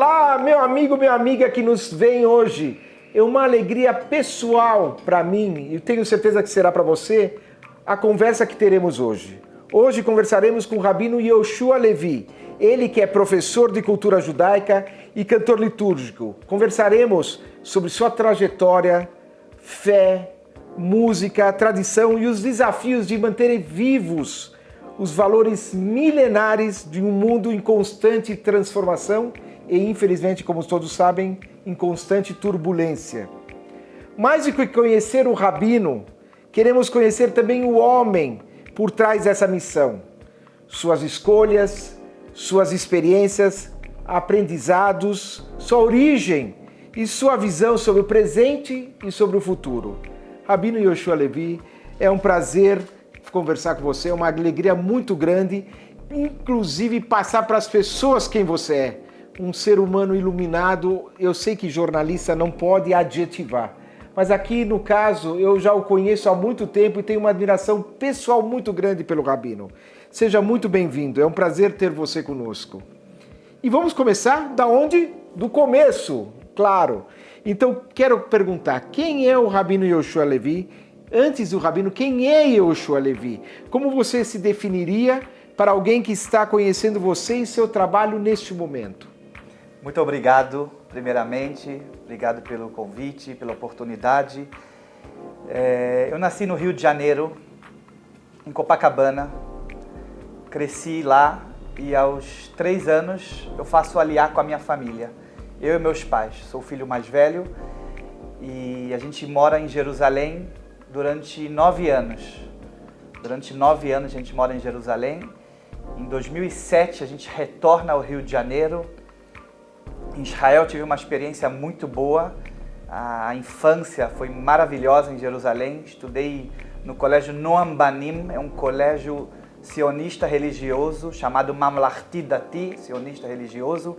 Olá, meu amigo, minha amiga que nos vem hoje. É uma alegria pessoal para mim e tenho certeza que será para você a conversa que teremos hoje. Hoje conversaremos com o Rabino Yehoshua Levi, ele que é professor de cultura judaica e cantor litúrgico. Conversaremos sobre sua trajetória, fé, música, tradição e os desafios de manter vivos os valores milenares de um mundo em constante transformação e, infelizmente, como todos sabem, em constante turbulência. Mais do que conhecer o Rabino, queremos conhecer também o homem por trás dessa missão. Suas escolhas, suas experiências, aprendizados, sua origem e sua visão sobre o presente e sobre o futuro. Rabino Yehoshua Levi, é um prazer conversar com você, é uma alegria muito grande, inclusive passar para as pessoas quem você é. Um ser humano iluminado. Eu sei que jornalista não pode adjetivar, mas aqui no caso eu já o conheço há muito tempo e tenho uma admiração pessoal muito grande pelo Rabino. Seja muito bem-vindo, é um prazer ter você conosco. E vamos começar da onde? Do começo, claro. Então quero perguntar, quem é o Rabino Yehoshua Levi? Antes do Rabino, quem é Yehoshua Levi? Como você se definiria para alguém que está conhecendo você e seu trabalho neste momento? Muito obrigado, primeiramente. Obrigado pelo convite, pela oportunidade. Eu nasci no Rio de Janeiro, em Copacabana. Cresci lá e aos 3 anos eu faço aliá com a minha família. Eu e meus pais. Sou o filho mais velho e a gente mora em Jerusalém durante 9 anos. Durante 9 anos a gente mora em Jerusalém. Em 2007 a gente retorna ao Rio de Janeiro. Em Israel eu tive uma experiência muito boa. A infância foi maravilhosa em Jerusalém. Estudei no colégio Noam Banim, é um colégio sionista religioso chamado Mamlachti Dati, sionista religioso.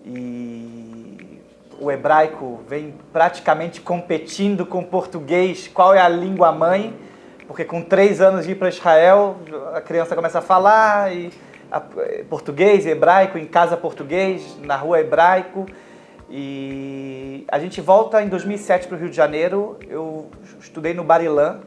E o hebraico vem praticamente competindo com o português, qual é a língua mãe, porque com 3 anos de ir para Israel, a criança começa a falar português, hebraico, em casa português, na rua hebraico. E a gente volta em 2007 para o Rio de Janeiro, eu estudei no Bar Ilan.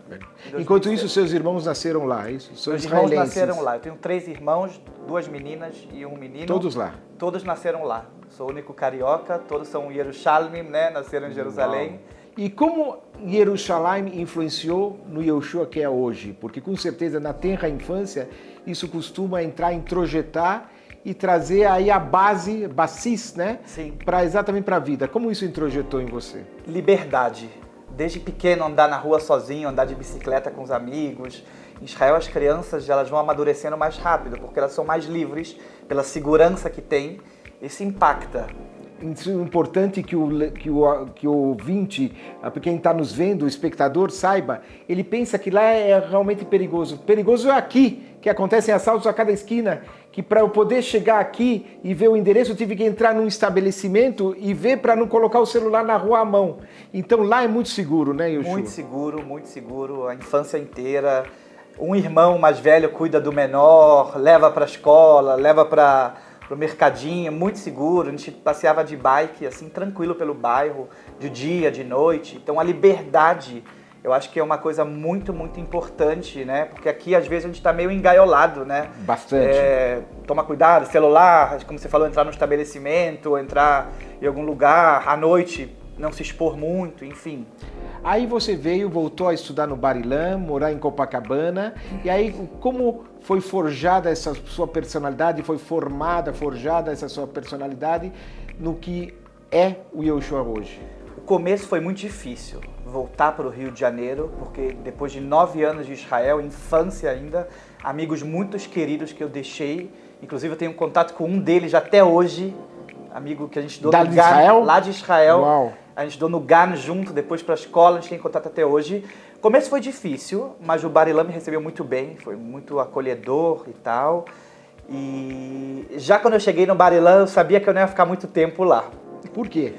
Enquanto isso, seus irmãos nasceram lá, isso? Meus irmãos nasceram lá, eu tenho 3 irmãos, 2 meninas e um menino. Todos lá? Todos nasceram lá. Sou o único carioca, todos são Yerushalmim, né? Nasceram em Jerusalém. Uau. E como Jerusalém influenciou no Yehoshua que é hoje? Porque com certeza na tenra infância isso costuma entrar, introjetar e trazer aí a base, basis, né? Sim. Exatamente para a vida. Como isso introjetou em você? Liberdade. Desde pequeno andar na rua sozinho, andar de bicicleta com os amigos. Em Israel as crianças elas vão amadurecendo mais rápido, porque elas são mais livres pela segurança que têm. Isso impacta. Isso é importante que o ouvinte, quem está nos vendo, o espectador, saiba. Ele pensa que lá é realmente perigoso. Perigoso é aqui, que acontecem assaltos a cada esquina, que para eu poder chegar aqui e ver o endereço, eu tive que entrar num estabelecimento e ver para não colocar o celular na rua à mão. Então lá é muito seguro, né, Yehoshua? Muito seguro, a infância inteira. Um irmão mais velho cuida do menor, leva para a escola, leva para o mercadinho, muito seguro. A gente passeava de bike, assim, tranquilo pelo bairro, de dia, de noite. Então a liberdade, eu acho que é uma coisa muito, muito importante, né? Porque aqui, às vezes, a gente está meio engaiolado, né? Bastante. Toma cuidado, celular, como você falou, entrar no estabelecimento, entrar em algum lugar, à noite, não se expor muito, enfim. Aí você voltou a estudar no Bar Ilan, morar em Copacabana, e aí como foi forjada essa sua personalidade, forjada essa sua personalidade no que é o Yehoshua hoje? O começo foi muito difícil, voltar para o Rio de Janeiro, porque depois de 9 anos de Israel, infância ainda, amigos muito queridos que eu deixei, inclusive eu tenho contato com um deles até hoje, amigo que a gente estudou lá de Israel. Uau. A gente estudou no GAN junto, depois para a escola, a gente tem contato até hoje. O começo foi difícil, mas o Bar Ilan me recebeu muito bem, foi muito acolhedor e tal. E já quando eu cheguei no Bar Ilan, eu sabia que eu não ia ficar muito tempo lá. Por quê?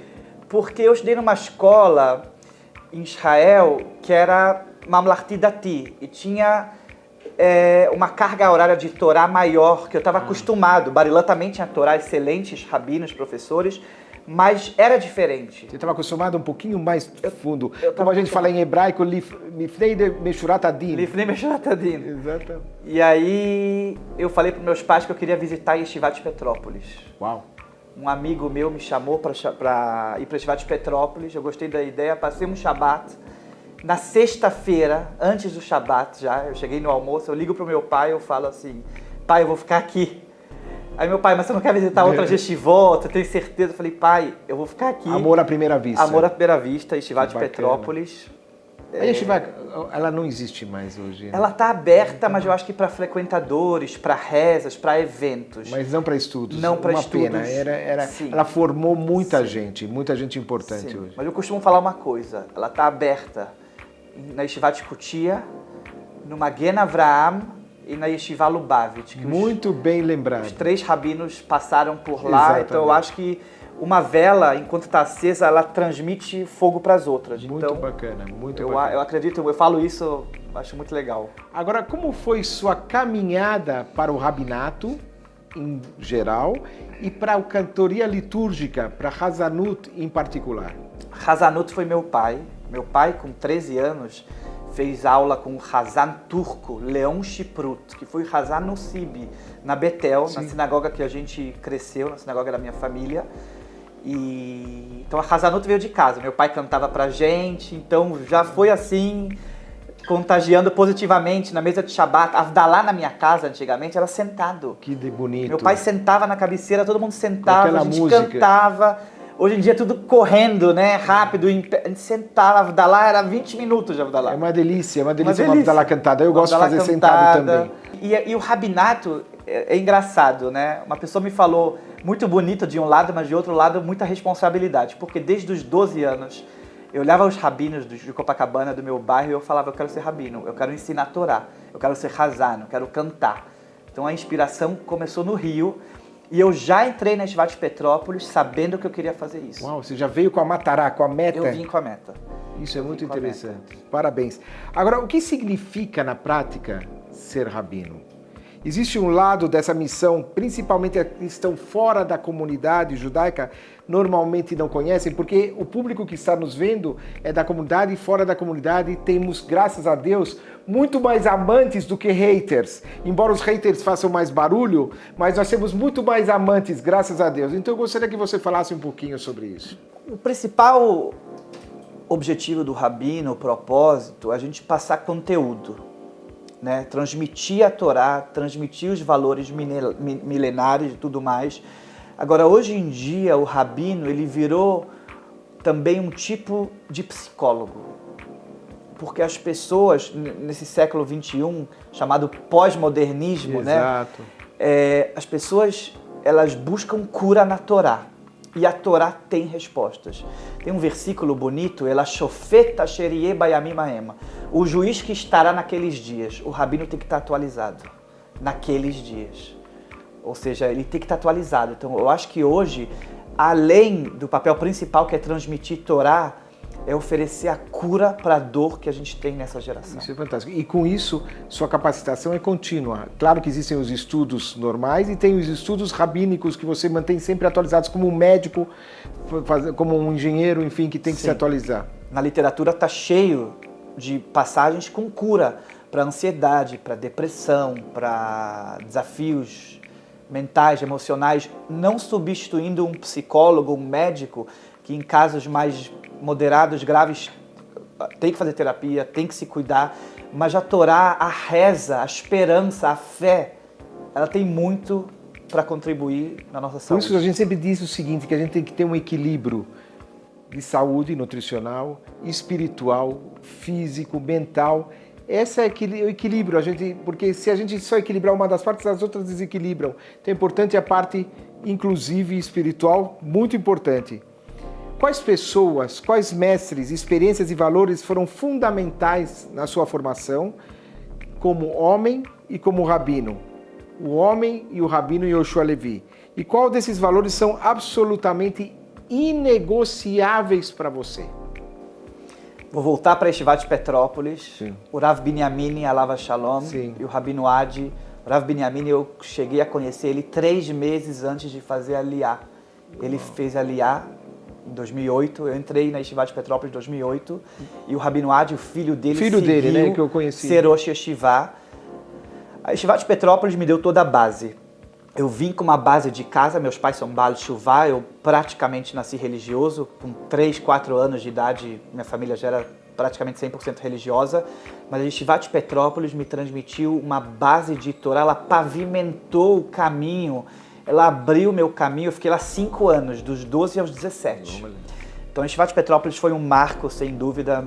Porque eu estudei numa escola em Israel que era Mamlachti Dati e tinha uma carga horária de Torá maior, que eu estava acostumado. Barilan também tinha Torá, excelentes rabinos, professores, mas era diferente. Você estava acostumado um pouquinho mais fundo. Como a gente fala em hebraico, Lifnei Meshurat Adin. Lifnei Meshurat Adin. Exato. E aí eu falei para meus pais que eu queria visitar a Yeshiva de Petrópolis. Uau! Um amigo meu me chamou para ir para a Yeshiva de Petrópolis, eu gostei da ideia, passei um Shabat. Na sexta-feira, antes do Shabat já, eu cheguei no almoço, eu ligo para o meu pai, eu falo assim, pai, eu vou ficar aqui. Aí meu pai, mas você não quer visitar outra yeshivot? Eu tenho certeza. Eu falei, pai, eu vou ficar aqui. Amor à primeira vista. Amor à primeira vista, Yeshiva de Petrópolis. A Yeshiva, ela não existe mais hoje, né? Ela está aberta, mas eu acho que para frequentadores, para rezas, para eventos. Mas não para estudos. Não para estudos. Uma pena. Ela formou muita gente importante hoje. Mas eu costumo falar uma coisa, ela está aberta na Yeshiva de Kutia, no Magen Avraham e na Yeshiva Lubavitch. Muito bem lembrado. Os 3 rabinos passaram por lá, Exatamente. Então eu acho que uma vela, enquanto está acesa, ela transmite fogo para as outras. Muito então, bacana, muito bacana. Eu acredito, eu falo isso, acho muito legal. Agora, como foi sua caminhada para o rabinato, em geral, e para a cantoria litúrgica, para Hazanut em particular? Hazanut foi meu pai. Meu pai, com 13 anos, fez aula com o Hazan turco, Leon Shiprut, que foi Hazan no Sibi, na Betel, na sinagoga que a gente cresceu, na sinagoga da minha família. Então a Hazanut veio de casa, meu pai cantava pra gente, então já foi assim, contagiando positivamente na mesa de Shabbat. Avdalá na minha casa, antigamente, era sentado. Que bonito. Meu pai sentava na cabeceira, todo mundo sentava, a gente música. cantava. Hoje em dia tudo correndo, né? Rápido. A gente sentava, Avdalá era 20 minutos de Avdalá. É uma delícia uma Avdalá cantada. Eu gosto de fazer cantada. sentado também. E o rabinato é engraçado, né? Uma pessoa me falou muito bonito de um lado, mas de outro lado muita responsabilidade. Porque desde os 12 anos eu olhava os rabinos de Copacabana, do meu bairro, e eu falava, eu quero ser rabino, eu quero ensinar a Torá, eu quero ser Hazan, eu quero cantar. Então a inspiração começou no Rio. E eu já entrei na Yeshiva de Petrópolis sabendo que eu queria fazer isso. Uau, você já veio com a matará, com a meta? Eu vim com a meta. Isso é muito interessante. Parabéns. Agora, o que significa na prática ser rabino? Existe um lado dessa missão, principalmente que estão fora da comunidade judaica, normalmente não conhecem, porque o público que está nos vendo é da comunidade e fora da comunidade temos, graças a Deus, muito mais amantes do que haters. Embora os haters façam mais barulho, mas nós temos muito mais amantes, graças a Deus. Então eu gostaria que você falasse um pouquinho sobre isso. O principal objetivo do rabino, o propósito, é a gente passar conteúdo, né? Transmitir a Torá, transmitir os valores milenares e tudo mais. Agora, hoje em dia, o rabino ele virou também um tipo de psicólogo. Porque as pessoas, nesse século XXI, chamado pós-modernismo, né? As pessoas elas buscam cura na Torá. E a Torá tem respostas. Tem um versículo bonito, ela shofeta sherie bayamim ha'ema. O juiz que estará naqueles dias, o rabino tem que estar atualizado naqueles dias. Ou seja, ele tem que estar atualizado. Então, eu acho que hoje, além do papel principal que é transmitir Torá, é oferecer a cura para a dor que a gente tem nessa geração. Isso é fantástico. E com isso, sua capacitação é contínua. Claro que existem os estudos normais e tem os estudos rabínicos que você mantém sempre atualizados como um médico, como um engenheiro, enfim, que tem que se atualizar. Na literatura está cheio de passagens com cura para ansiedade, para depressão, para desafios mentais, emocionais, não substituindo um psicólogo, um médico, que em casos mais moderados, graves, tem que fazer terapia, tem que se cuidar, mas a Torá, a reza, a esperança, a fé, ela tem muito para contribuir na nossa saúde. Por isso a gente sempre diz o seguinte, que a gente tem que ter um equilíbrio de saúde nutricional, espiritual, físico, mental. Esse é o equilíbrio, porque se a gente só equilibrar uma das partes, as outras desequilibram. Então é importante a parte inclusive espiritual, muito importante. Quais pessoas, quais mestres, experiências e valores foram fundamentais na sua formação como homem e como rabino? O homem e o rabino Yoshua Levi. E qual desses valores são absolutamente inegociáveis para você? Vou voltar para Yeshivat de Petrópolis. Sim. O Rav Binyamin, Alava Shalom, Sim. e o Rabino Adi. O Rav Binyamin, eu cheguei a conhecer ele 3 meses antes de fazer a Aliyah. Ele fez a Aliyah em 2008. Eu entrei na Yeshivat de Petrópolis em 2008. E o Rabino Adi, o filho dele, dele, né, que eu conheci. ser Rosh Yeshiva. A Yeshivat de Petrópolis me deu toda a base. Eu vim com uma base de casa, meus pais são Baal Shuvah, eu praticamente nasci religioso, com 3, 4 anos de idade, minha família já era praticamente 100% religiosa, mas a Yeshivat de Petrópolis me transmitiu uma base de Torá, ela pavimentou o caminho, ela abriu o meu caminho, eu fiquei lá 5 anos, dos 12 aos 17. Então a Yeshivat de Petrópolis foi um marco, sem dúvida,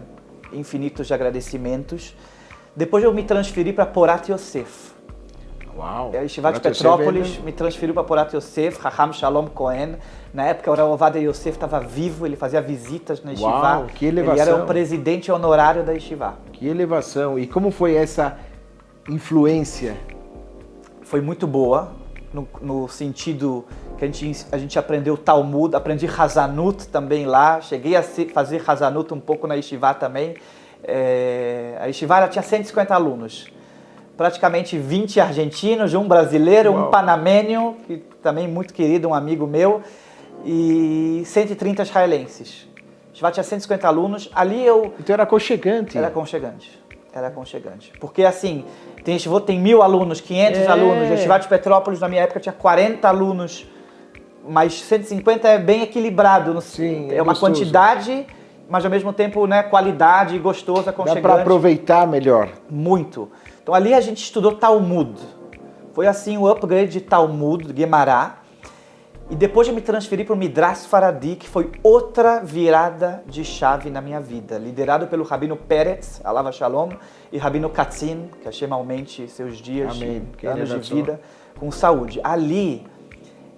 infinitos de agradecimentos. Depois eu me transferi para Porat Yosef. Uau! A Yeshivat de Petrópolis me transferiu para Porat Yosef, Raham Shalom Cohen. Na época, o Rav Ovadia Yosef estava vivo, ele fazia visitas na Yeshiva. Uau, que elevação! Ele era o presidente honorário da Yeshiva. Que elevação! E como foi essa influência? Foi muito boa, no sentido que a gente aprendeu Talmud, aprendi Hazanut também lá, cheguei a fazer Hazanut um pouco na Yeshiva também. A Yeshiva ela tinha 150 alunos. Praticamente 20 argentinos, um brasileiro, Uau. Um panamênio, que também muito querido, um amigo meu, e 130 israelenses. A Yeshiva tinha 150 alunos, ali eu... Então era aconchegante. Era aconchegante. Porque assim, tem Yeshiva tem 1.000 alunos, 500 alunos, a Yeshiva de Petrópolis na minha época tinha 40 alunos, mas 150 é bem equilibrado. Sim, é uma gostoso. Quantidade, mas ao mesmo tempo, né, qualidade, gostoso, aconchegante. Dá para aproveitar melhor. Muito. Então ali a gente estudou Talmud. Foi assim o upgrade de Talmud, Guemará. E depois eu me transferi para o Midrash Faradi, que foi outra virada de chave na minha vida. Liderado pelo Rabino Peretz, Alava Shalom, e Rabino Katzin, que Hashem aumente seus dias, Amém. anos de vida, com saúde. Ali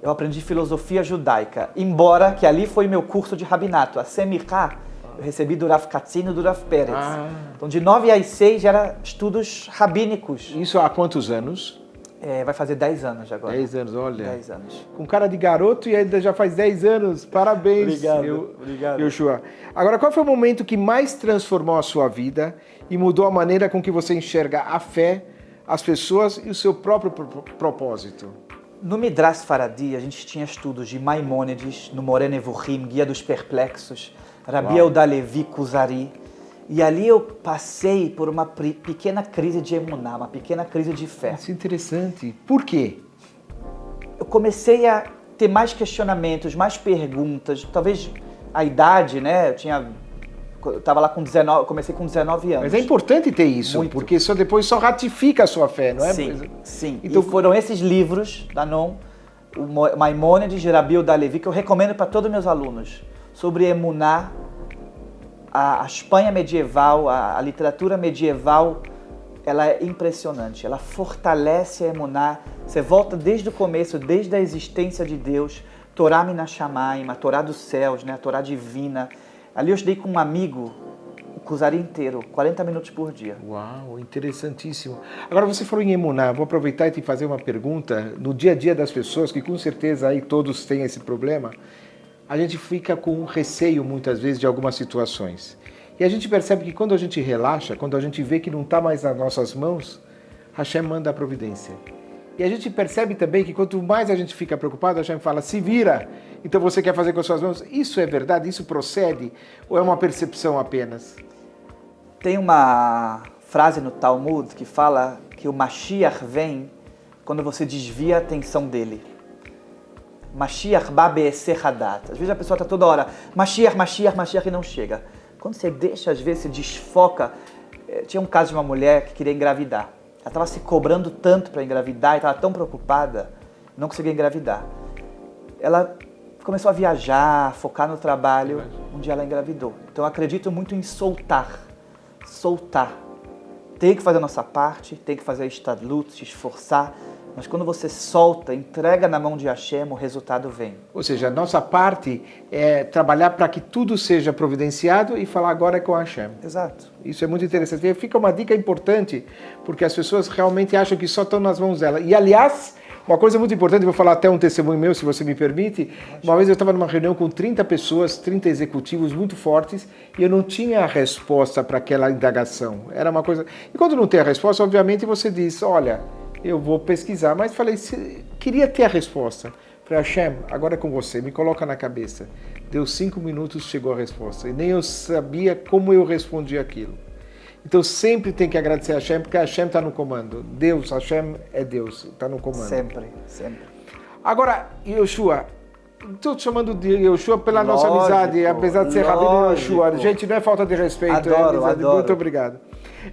eu aprendi filosofia judaica, embora que ali foi meu curso de rabinato. A Semichá, eu recebi do Rav Katzin e do Rav Peretz. Então, de 9 às 6 era estudos rabínicos. Isso há quantos anos? Vai fazer 10 anos agora. 10 anos, olha. 10 anos. Com cara de garoto e ainda já faz 10 anos. Parabéns, Obrigado. Yoshua. Agora, qual foi o momento que mais transformou a sua vida e mudou a maneira com que você enxerga a fé, as pessoas e o seu próprio propósito? No Midrash Faradi, a gente tinha estudos de Maimônides, no Moreh Nevuchim, Guia dos Perplexos, Rabi Yehuda Levi Kuzari. E ali eu passei por uma pequena crise de emuná, uma pequena crise de fé. Isso é interessante. Por quê? Eu comecei a ter mais questionamentos, mais perguntas. Talvez a idade, né? Eu estava lá com 19, comecei com 19 anos. Mas é importante ter isso, Muito. porque depois só ratifica a sua fé, não é? Sim. Então, e foram esses livros da NOM, o Maimônides, Rabi Yehuda Levi, que eu recomendo para todos os meus alunos, sobre emuná, a Espanha medieval, a literatura medieval, ela é impressionante, ela fortalece a emuná. Você volta desde o começo, desde a existência de Deus, Torá Minashamayim, a Torá dos céus, né, a Torá divina. Ali eu estudei com um amigo o Kuzari inteiro, 40 minutos por dia. Uau, interessantíssimo. Agora você falou em emuná, vou aproveitar e te fazer uma pergunta. No dia a dia das pessoas, que com certeza aí todos têm esse problema, a gente fica com receio muitas vezes de algumas situações. E a gente percebe que quando a gente relaxa, quando a gente vê que não está mais nas nossas mãos, Hashem manda a providência. E a gente percebe também que quanto mais a gente fica preocupado, Hashem fala, se vira, então você quer fazer com as suas mãos. Isso é verdade? Isso procede? Ou é uma percepção apenas? Tem uma frase no Talmud que fala que o Mashiach vem quando você desvia a atenção dele. Mashiach ba be'esech hadat. Às vezes a pessoa está toda hora, Mashiach, Mashiach, Mashiach, e não chega. Quando você deixa, às vezes, se desfoca. Tinha um caso de uma mulher que queria engravidar. Ela estava se cobrando tanto para engravidar e estava tão preocupada, não conseguia engravidar. Ela começou a viajar, focar no trabalho, um dia ela engravidou. Então eu acredito muito em soltar. Tem que fazer a nossa parte, tem que fazer a estadlut, se esforçar, mas quando você solta, entrega na mão de Hashem, o resultado vem. Ou seja, a nossa parte é trabalhar para que tudo seja providenciado e falar agora é com Hashem. Exato. Isso é muito interessante. E fica uma dica importante, porque as pessoas realmente acham que só estão nas mãos dela. E, aliás, Uma coisa muito importante, vou falar até um testemunho meu, se você me permite. Uma vez eu estava numa reunião com 30 pessoas, 30 executivos muito fortes, e eu não tinha a resposta para aquela indagação. Era uma coisa... E quando não tem a resposta, obviamente você diz, olha, eu vou pesquisar. Mas falei, queria ter a resposta. Falei, Hashem, agora é com você, me coloca na cabeça. Deu 5 minutos, chegou a resposta. E nem eu sabia como eu respondi aquilo. Então sempre tem que agradecer a Hashem, porque a Hashem está no comando. Deus, Hashem é Deus, está no comando. Sempre, sempre. Agora, Yoshua, estou te chamando de Yoshua pela nossa amizade, apesar de ser Rabino Yoshua. Gente, não é falta de respeito, adoro. Muito obrigado.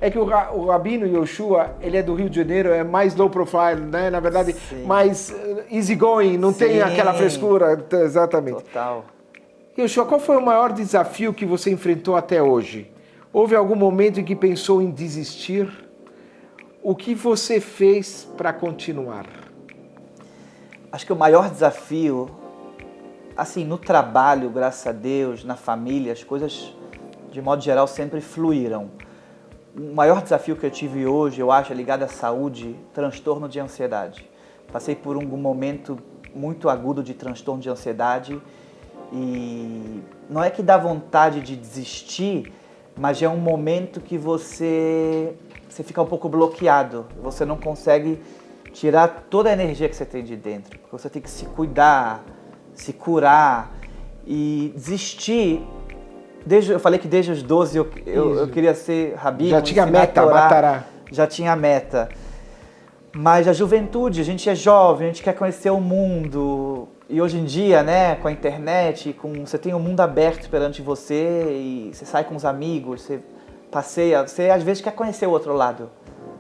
É que o Rabino Yoshua, ele é do Rio de Janeiro, é mais low profile, né? Na verdade, mais easygoing, não tem aquela frescura. Exatamente. Total. Yoshua, qual foi o maior desafio que você enfrentou até hoje? Houve algum momento em que pensou em desistir? O que você fez para continuar? Acho que o maior desafio, assim, no trabalho, graças a Deus, na família, as coisas, de modo geral, sempre fluíram. O maior desafio que eu tive hoje, eu acho, é ligado à saúde, transtorno de ansiedade. Passei por um momento muito agudo de transtorno de ansiedade e não é que dá vontade de desistir, mas é um momento que você fica um pouco bloqueado, você não consegue tirar toda a energia que você tem de dentro, porque você tem que se cuidar, se curar e desistir. Eu falei que desde os 12 eu queria ser rabino. Já tinha meta, Matará. Já tinha meta. Mas a juventude, a gente é jovem, a gente quer conhecer o mundo. E hoje em dia, né, com a internet, você tem o mundo aberto perante você e você sai com os amigos, você passeia, você às vezes quer conhecer o outro lado.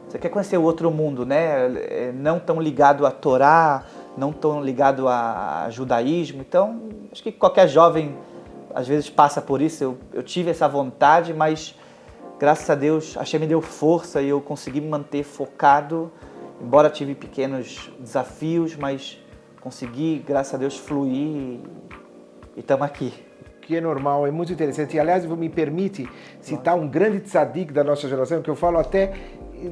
Você quer conhecer o outro mundo, né? Não tão ligado à Torá, não tão ligado a judaísmo. Então, acho que qualquer jovem às vezes passa por isso. Eu tive essa vontade, mas graças a Deus, a Hashem me deu força e eu consegui me manter focado. Embora tive pequenos desafios, mas consegui, graças a Deus, fluir e estamos aqui. Que é normal, é muito interessante. E, aliás, me permite citar um grande tzadik da nossa geração, que eu falo até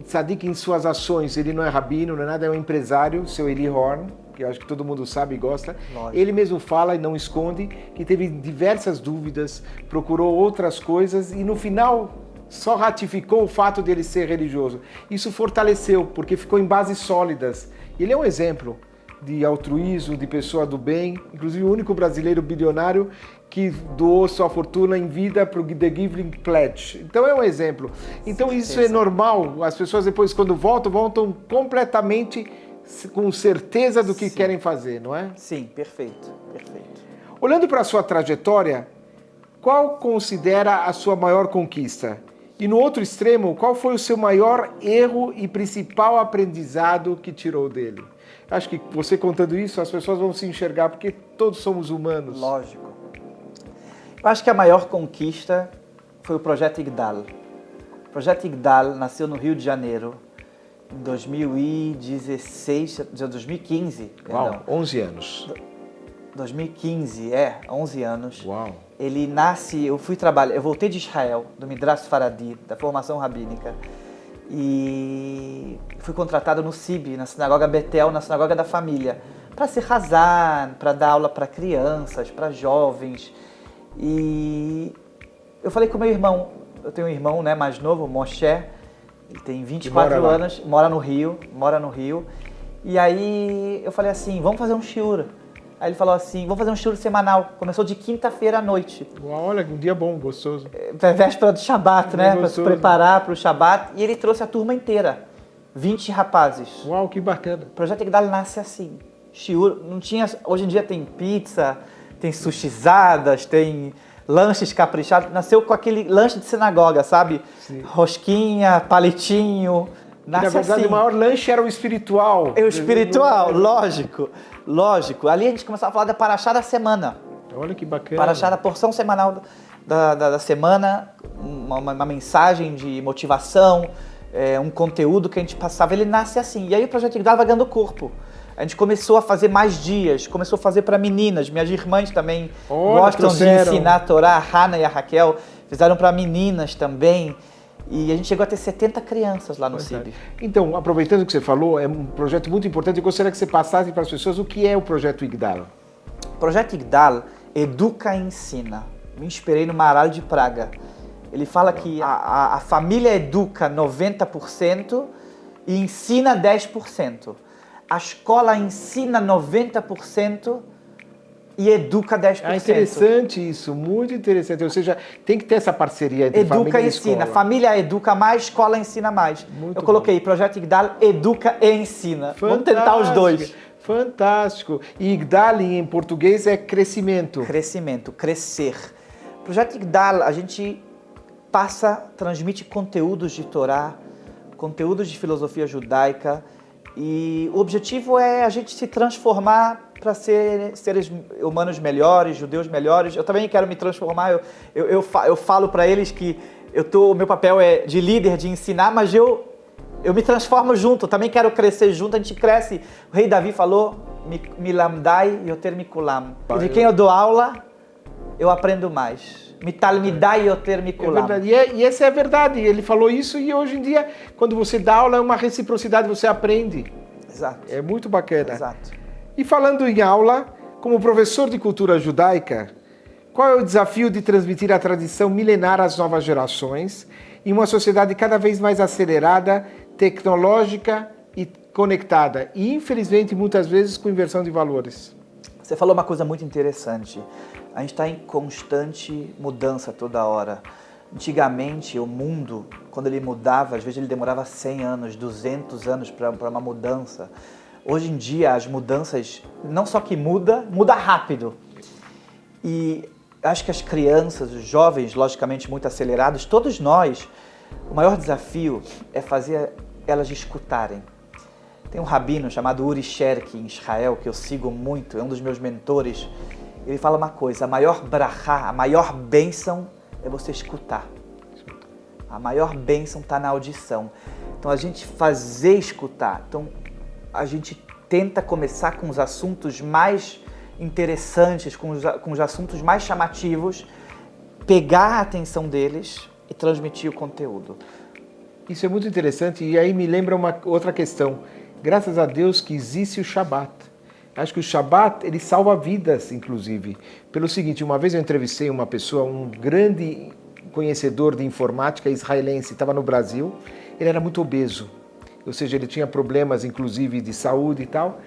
tzadik em suas ações. Ele não é rabino, não é nada, é um empresário, seu Eli Horn, que eu acho que todo mundo sabe e gosta. Lógico. Ele mesmo fala e não esconde que teve diversas dúvidas, procurou outras coisas e, no final, só ratificou o fato de ele ser religioso. Isso fortaleceu, porque ficou em bases sólidas. Ele é um exemplo de altruísmo, de pessoa do bem, inclusive o único brasileiro bilionário que doou sua fortuna em vida para o The Giving Pledge. Então é um exemplo. Então isso é normal, as pessoas depois quando voltam completamente com certeza do que querem fazer, não é? Sim, perfeito, perfeito. Olhando para a sua trajetória, qual considera a sua maior conquista? E no outro extremo, qual foi o seu maior erro e principal aprendizado que tirou dele? Acho que você contando isso, as pessoas vão se enxergar, porque todos somos humanos. Lógico. Eu acho que a maior conquista foi o Projeto Igdal. O Projeto Igdal nasceu no Rio de Janeiro em 2015. Uau, perdão. 11 anos. 2015, 11 anos. Uau. Ele nasce, eu voltei de Israel, do Midrash Faradi, da formação rabínica, e fui contratado no CIB, na Sinagoga Betel, na Sinagoga da Família, para ser Hazan, para dar aula para crianças, para jovens. E eu falei com o meu irmão, eu tenho um irmão, né, mais novo, Moshe, ele tem 24 anos, mora no Rio, e aí eu falei assim, vamos fazer um shiur. Aí ele falou assim, vamos fazer um shiur semanal. Começou de quinta-feira à noite. Uau, olha, um dia bom, gostoso. Véspera do Shabat, né? Para se preparar para o Shabat. E ele trouxe a turma inteira. 20 rapazes. Uau, que bacana. O Projeto Igdal nasce assim. Shiur, não tinha... Hoje em dia tem pizza, tem sushizadas, tem lanches caprichados. Nasceu com aquele lanche de sinagoga, sabe? Sim. Rosquinha, palitinho... Na verdade, assim. O maior lanche era o espiritual. É o espiritual, lógico. Ali a gente começava a falar da Paraxá da semana. Olha que bacana. Paraxá da porção semanal da semana, uma mensagem de motivação, um conteúdo que a gente passava. Ele nasce assim. E aí o Projeto Igdal vai ganhando corpo. A gente começou a fazer mais dias, começou a fazer para meninas. Minhas irmãs também gostam de ensinar a Torá, a Hannah e a Raquel. Fizeram para meninas também. E a gente chegou a ter 70 crianças lá no CIB. Então, aproveitando o que você falou, é um projeto muito importante. Eu gostaria que você passasse para as pessoas o que é o Projeto Igdal. O Projeto Igdal educa e ensina. Me inspirei no Maral de Praga. Ele fala que a família educa 90% e ensina 10%. A escola ensina 90% e educa 10%. É interessante isso, muito interessante. Ou seja, tem que ter essa parceria entre família Educa e e ensina. escola. Família educa mais, escola ensina mais. Muito Eu coloquei Projeto Igdal, educa e ensina. Fantástico. Vamos tentar os dois. Fantástico. E Igdal em português é crescimento. Crescimento, crescer. Projeto Igdal, a gente transmite conteúdos de Torá, conteúdos de filosofia judaica, e o objetivo é a gente se transformar para ser seres humanos melhores, judeus melhores. Eu também quero me transformar. Eu falo para eles que o meu papel é de líder, de ensinar, mas eu me transformo junto. Eu também quero crescer junto. A gente cresce. O rei Davi falou: "Milamdai yoter mikulam". De quem eu dou aula, eu aprendo mais. Mitalmidai yoter mikulam. É verdade. E essa é a verdade. Ele falou isso e hoje em dia, quando você dá aula, é uma reciprocidade, você aprende. Exato. É muito bacana. Exato. E falando em aula, como professor de cultura judaica, qual é o desafio de transmitir a tradição milenar às novas gerações em uma sociedade cada vez mais acelerada, tecnológica e conectada? E, infelizmente, muitas vezes com inversão de valores. Você falou uma coisa muito interessante. A gente está em constante mudança toda hora. Antigamente, o mundo, quando ele mudava, às vezes ele demorava 100 anos, 200 anos para uma mudança. Hoje em dia, as mudanças, não só que muda rápido. E acho que as crianças, os jovens, logicamente muito acelerados, todos nós, o maior desafio é fazer elas escutarem. Tem um rabino chamado Uri Sherki, em Israel, que eu sigo muito, é um dos meus mentores. Ele fala uma coisa: a maior brachá, a maior bênção é você escutar. A maior bênção está na audição. Então, a gente fazer escutar. Então, a gente tenta começar com os assuntos mais interessantes, com os assuntos mais chamativos, pegar a atenção deles e transmitir o conteúdo. Isso é muito interessante e aí me lembra uma outra questão. Graças a Deus que existe o Shabat. Acho que o Shabat, ele salva vidas, inclusive. Pelo seguinte, uma vez eu entrevistei uma pessoa, um grande conhecedor de informática israelense, estava no Brasil, ele era muito obeso. Ou seja, ele tinha problemas, inclusive, de saúde e tal.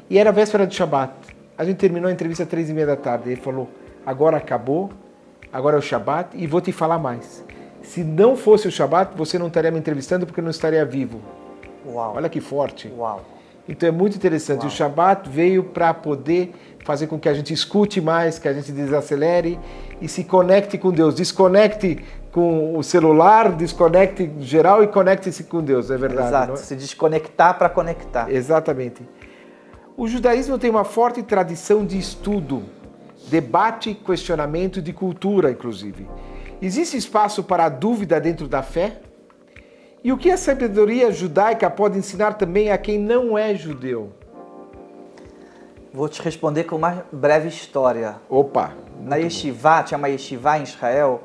E era véspera de Shabat. A gente terminou a entrevista às 3h30 da tarde. Ele falou: agora acabou, agora é o Shabat e vou te falar mais. Se não fosse o Shabat, você não estaria me entrevistando porque eu não estaria vivo. Uau. Olha que forte. Uau. Então é muito interessante. Uau. O Shabat veio para poder fazer com que a gente escute mais, que a gente desacelere e se conecte com Deus. Desconecte com o celular, desconecte geral e conecte-se com Deus, é verdade. Exato, não é? se desconectar para conectar. Exatamente. O judaísmo tem uma forte tradição de estudo, debate, questionamento de cultura, inclusive. Existe espaço para a dúvida dentro da fé? E o que a sabedoria judaica pode ensinar também a quem não é judeu? Vou te responder com uma breve história. Opa! Na Yeshiva, tinha uma Yeshiva em Israel,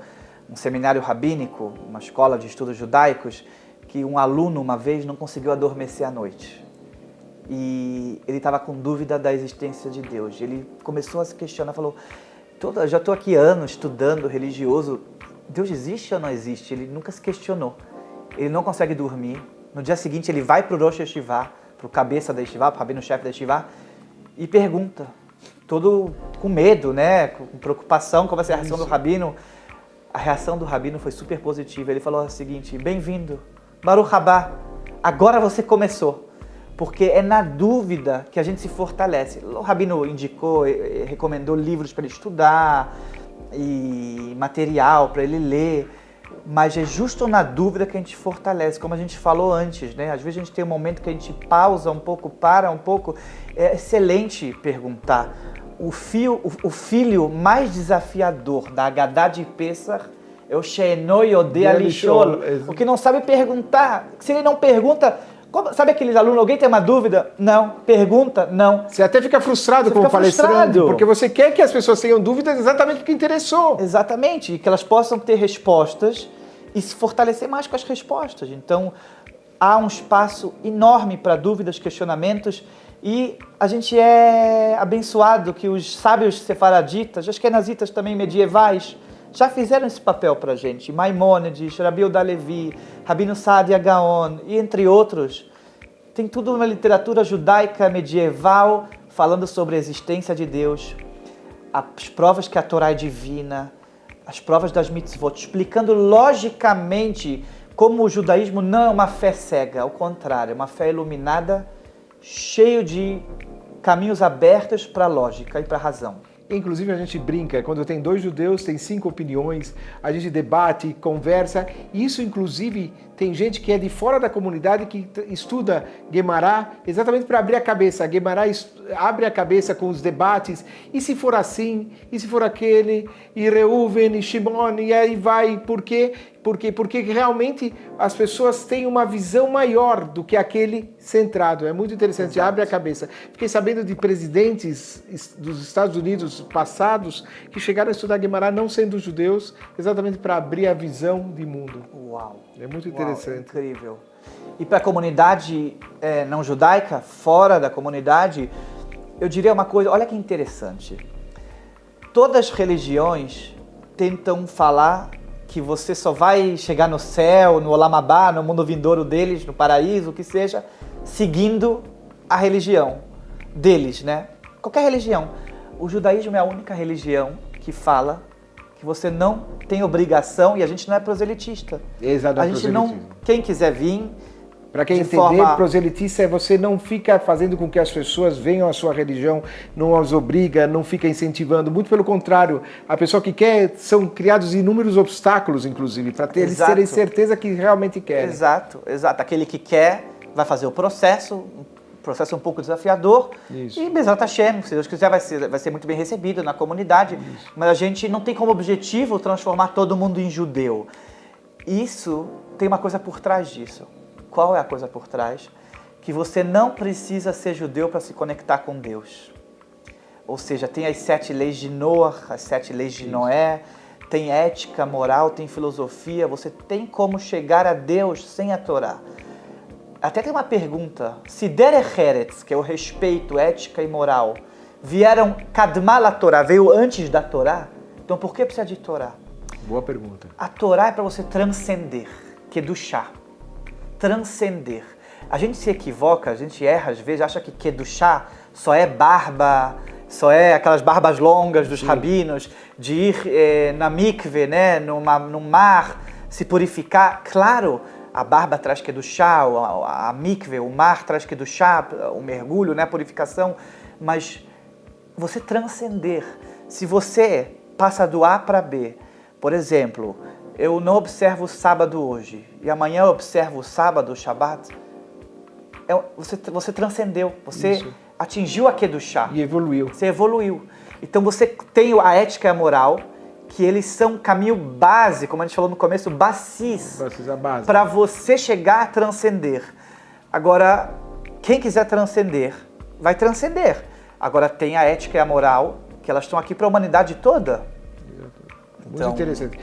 um seminário rabínico, uma escola de estudos judaicos, que um aluno uma vez não conseguiu adormecer à noite. E ele estava com dúvida da existência de Deus. Ele começou a se questionar, falou: já estou aqui anos estudando religioso, Deus existe ou não existe? Ele nunca se questionou. Ele não consegue dormir. No dia seguinte ele vai para o Rosh Yeshiva, para o cabeça da Yeshiva, para o rabino-chefe da Yeshiva, e pergunta, todo com medo, né? Com preocupação, qual vai ser a reação do rabino. A reação do rabino foi super positiva. Ele falou o seguinte: bem-vindo, Baruch Haba, agora você começou. Porque é na dúvida que a gente se fortalece. O rabino indicou, recomendou livros para ele estudar e material para ele ler. Mas é justo na dúvida que a gente fortalece, como a gente falou antes, né? Às vezes a gente tem um momento que a gente pausa um pouco, para um pouco. É excelente perguntar. O filho mais desafiador da Haggadah de Pesach é o She'eno Yodea Lishol, o que não sabe perguntar. Se ele não pergunta, sabe aqueles alunos, alguém tem uma dúvida? Não. Pergunta? Não. Você até fica frustrado como palestrante, porque você quer que as pessoas tenham dúvidas exatamente porque interessou. Exatamente, e que elas possam ter respostas e se fortalecer mais com as respostas. Então, há um espaço enorme para dúvidas, questionamentos, e a gente é abençoado que os sábios sefaraditas, os ashkenazitas também medievais, já fizeram esse papel para a gente. Maimônides, Rabi Yehuda Levi, Rabino Saadia Gaon, e entre outros. Tem tudo uma literatura judaica medieval falando sobre a existência de Deus, as provas que a Torá é divina, as provas das mitzvot, explicando logicamente como o judaísmo não é uma fé cega, ao contrário, é uma fé iluminada, cheio de caminhos abertos para a lógica e para a razão. Inclusive a gente brinca, quando tem 2 judeus, tem 5 opiniões, a gente debate, conversa. Isso inclusive tem gente que é de fora da comunidade que estuda Guemará exatamente para abrir a cabeça. A Guemará abre a cabeça com os debates, e se for assim, e se for aquele, e Reuven, e Shimon, e aí vai, por quê? Porque realmente as pessoas têm uma visão maior do que aquele centrado. É muito interessante, abre a cabeça. Fiquei sabendo de presidentes dos Estados Unidos passados que chegaram a estudar Guemará não sendo judeus, exatamente para abrir a visão de mundo. Uau! É muito interessante. Incrível. E para a comunidade não judaica, fora da comunidade, eu diria uma coisa, olha que interessante. Todas as religiões tentam falar que você só vai chegar no céu, no Olam Abá, no mundo vindouro deles, no paraíso, o que seja, seguindo a religião deles, né? Qualquer religião. O judaísmo é a única religião que fala que você não tem obrigação, e a gente não é proselitista. Exato, a gente não, quem quiser vir, para quem entender, proselitista é você não fica fazendo com que as pessoas venham à sua religião, não as obriga, não fica incentivando. Muito pelo contrário, a pessoa que quer, são criados inúmeros obstáculos, inclusive, para eles terem certeza que realmente querem. Exato. Aquele que quer vai fazer o processo um pouco desafiador. Isso. E Bezat Hashem, se Deus quiser, vai ser muito bem recebido na comunidade. Isso. Mas a gente não tem como objetivo transformar todo mundo em judeu. Isso tem uma coisa por trás disso. Qual é a coisa por trás? Que você não precisa ser judeu para se conectar com Deus. Ou seja, tem as 7 leis de Noah, as 7 leis de Noé, tem ética, moral, tem filosofia. Você tem como chegar a Deus sem a Torá. Até tem uma pergunta. Se Derech Eretz, que é o respeito, ética e moral, vieram Kadmal a Torá, veio antes da Torá, então por que precisa de Torá? Boa pergunta. A Torá é para você transcender, Kedushá. Transcender. A gente se equivoca, a gente erra às vezes, acha que Kedushá só é barba, só é aquelas barbas longas dos rabinos, de ir na mikve, né, no mar, se purificar. Claro, a barba traz Kedushá, a mikve, o mar traz Kedushá, o mergulho, né, a purificação, mas você transcender. Se você passa do A para B, por exemplo, eu não observo o sábado hoje, e amanhã eu observo o sábado, o Shabbat, você transcendeu, você atingiu a Kedushá. E evoluiu. Você evoluiu. Então você tem a ética e a moral, que eles são caminho base, como a gente falou no começo, basis, para você chegar a transcender. Agora, quem quiser transcender, vai transcender. Agora tem a ética e a moral, que elas estão aqui para a humanidade toda. Muito interessante.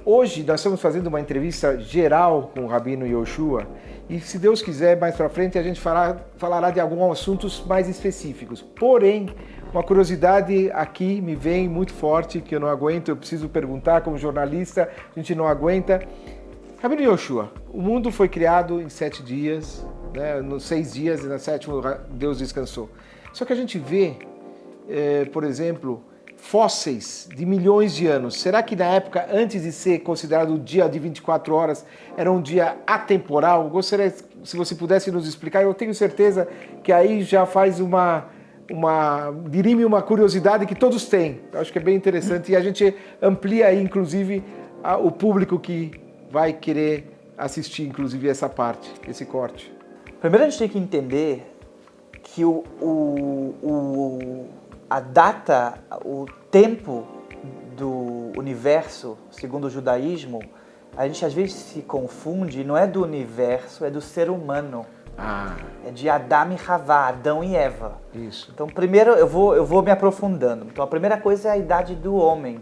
Hoje nós estamos fazendo uma entrevista geral com o Rabino Yehoshua, e se Deus quiser, mais para frente a gente falará de alguns assuntos mais específicos. Porém, uma curiosidade aqui me vem muito forte, que eu não aguento, eu preciso perguntar como jornalista, a gente não aguenta. Rabino Yehoshua, o mundo foi criado em 7 dias, né, nos 6 dias, e na 7ª Deus descansou. Só que a gente vê, por exemplo, fósseis de milhões de anos. Será que na época, antes de ser considerado o dia de 24 horas, era um dia atemporal? Gostaria, se você pudesse nos explicar. Eu tenho certeza que aí já faz dirime uma curiosidade que todos têm. Eu acho que é bem interessante e a gente amplia aí, inclusive, o público que vai querer assistir, inclusive, essa parte, esse corte. Primeiro a gente tem que entender que a data, o tempo do universo, segundo o judaísmo, a gente às vezes se confunde, não é do universo, é do ser humano. É de Adam e Havá, Adão e Eva. Isso. Então, primeiro eu vou me aprofundando. Então, a primeira coisa é a idade do homem,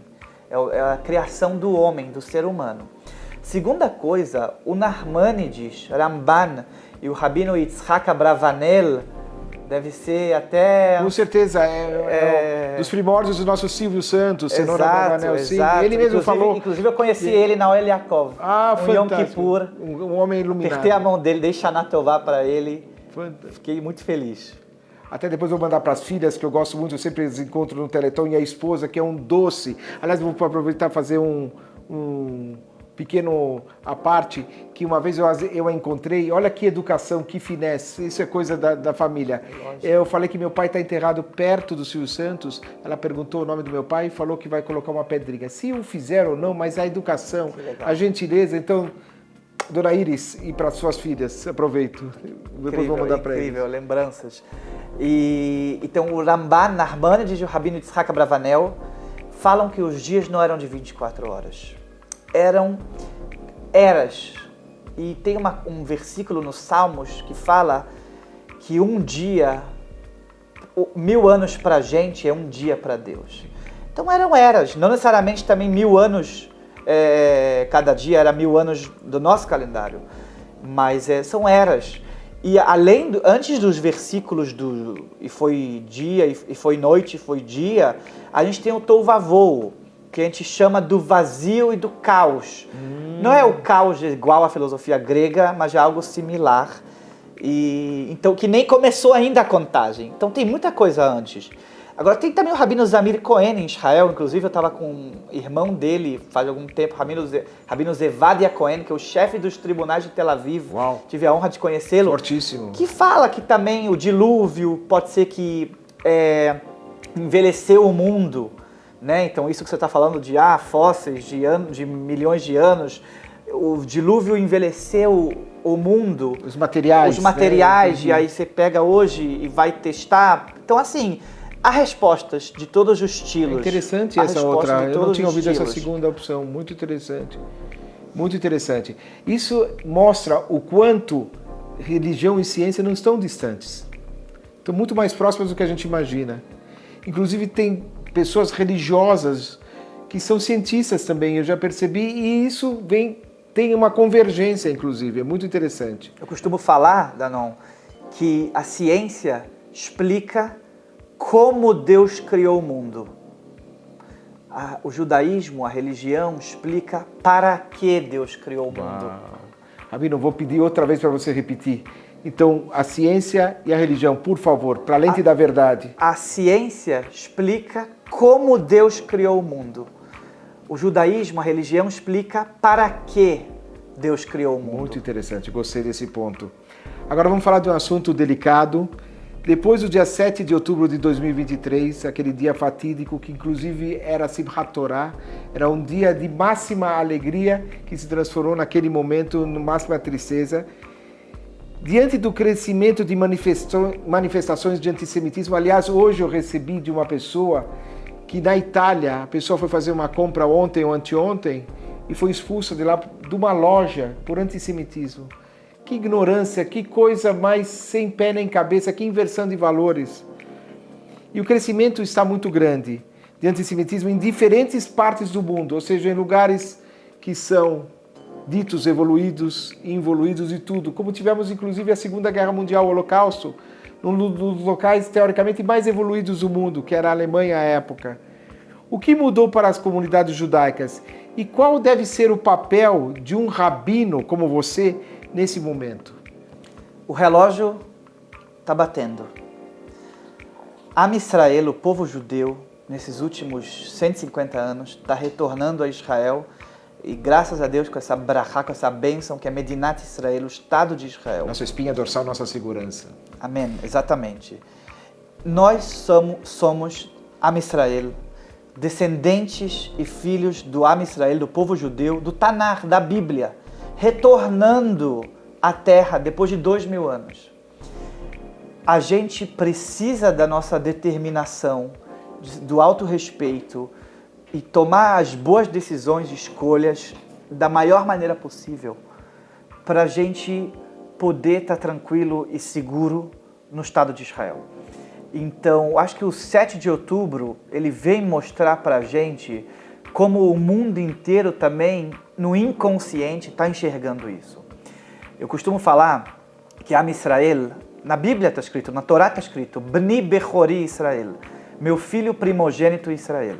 é a criação do homem, do ser humano. Segunda coisa, o Narmanides, Ramban e o Rabino Yitzhak Abravanel deve ser até... Com certeza, dos primórdios do nosso Silvio Santos, Cenoura Bravanel, sim. Ele mesmo falou... Inclusive eu conheci ele na Oel Yaakov, no Yom Kippur. Um homem iluminado. Apertei a mão dele, dei Shana Tová para ele. Fantástico. Fiquei muito feliz. Até depois eu vou mandar para as filhas, que eu gosto muito, eu sempre as encontro no Teleton, e a esposa, que é um doce. Aliás, eu vou aproveitar e fazer um pequeno à parte, que uma vez eu a encontrei, olha que educação, que finesse, isso é coisa da família. Eu falei que meu pai está enterrado perto do Silvio Santos, ela perguntou o nome do meu pai e falou que vai colocar uma pedrinha. Se o fizer ou não, mas a educação, a gentileza, então... Dona Iris, e para suas filhas, aproveito. Depois vou mandar para eles. Incrível, lembranças. Então, o Ramban, Narmanides e o Rabino Yitzhak Abravanel falam que os dias não eram de 24 horas. Eram eras. E tem um versículo nos Salmos que fala que um dia, 1000 anos para a gente é um dia para Deus. Então, eram eras. Não necessariamente também 1000 anos... cada dia era 1000 anos do nosso calendário, mas são eras. E antes dos versículos do e foi dia, e foi noite, e foi dia, a gente tem o Tohu Vavohu, que a gente chama do vazio e do caos. Não é o caos igual à filosofia grega, mas é algo similar. E então que nem começou ainda a contagem. Então tem muita coisa antes. Agora tem também o Rabino Zamir Cohen em Israel, inclusive eu estava com o irmão dele faz algum tempo, Rabino Zevadia Cohen, que é o chefe dos tribunais de Tel Aviv. Uau. Tive a honra de conhecê-lo. Fortíssimo. Que fala que também o dilúvio pode ser que envelheceu o mundo, né? Então isso que você está falando de fósseis de milhões de anos, o dilúvio envelheceu o mundo. Os materiais. Né? E aí você pega hoje e vai testar. Então assim... Há respostas de todos os estilos. É interessante essa outra. Eu não tinha ouvido essa segunda opção. Muito interessante. Muito interessante. Isso mostra o quanto religião e ciência não estão distantes. Estão muito mais próximas do que a gente imagina. Inclusive tem pessoas religiosas que são cientistas também, eu já percebi, e isso tem uma convergência, inclusive. É muito interessante. Eu costumo falar, Danon, que a ciência explica como Deus criou o mundo. O judaísmo, a religião, explica para que Deus criou o mundo. Rabino, vou pedir outra vez para você repetir. Então, a ciência e a religião, por favor, para a lente da verdade. A ciência explica como Deus criou o mundo. O judaísmo, a religião, explica para que Deus criou o mundo. Muito interessante, gostei desse ponto. Agora vamos falar de um assunto delicado. Depois do dia 7 de outubro de 2023, aquele dia fatídico que inclusive era Simchat Torah, era um dia de máxima alegria que se transformou naquele momento em máxima tristeza. Diante do crescimento de manifestações de antissemitismo, aliás, hoje eu recebi de uma pessoa que na Itália, a pessoa foi fazer uma compra ontem ou anteontem e foi expulsa de lá de uma loja por antissemitismo. Que ignorância, que coisa mais sem pé nem cabeça, que inversão de valores. E o crescimento está muito grande de antissemitismo em diferentes partes do mundo, ou seja, em lugares que são ditos evoluídos, involuídos e tudo. Como tivemos inclusive a Segunda Guerra Mundial, o Holocausto, num dos locais teoricamente mais evoluídos do mundo, que era a Alemanha à época. O que mudou para as comunidades judaicas? E qual deve ser o papel de um rabino como você nesse momento? O relógio está batendo. Am Israel, o povo judeu, nesses últimos 150 anos, está retornando a Israel e graças a Deus com essa brachá, com essa bênção que é Medinat Israel, o Estado de Israel. Nossa espinha dorsal, nossa segurança. Amém, exatamente. Nós somos Am Israel, descendentes e filhos do Am Israel, do povo judeu, do Tanar, da Bíblia, retornando à terra depois de 2000 anos. A gente precisa da nossa determinação, do autorrespeito e tomar as boas decisões e escolhas da maior maneira possível para a gente poder estar tranquilo e seguro no Estado de Israel. Então, acho que o 7 de outubro, ele vem mostrar para a gente como o mundo inteiro também no inconsciente, está enxergando isso. Eu costumo falar que Am Israel, na Bíblia está escrito, na Torá está escrito, Bni Bechori Israel, meu filho primogênito Israel.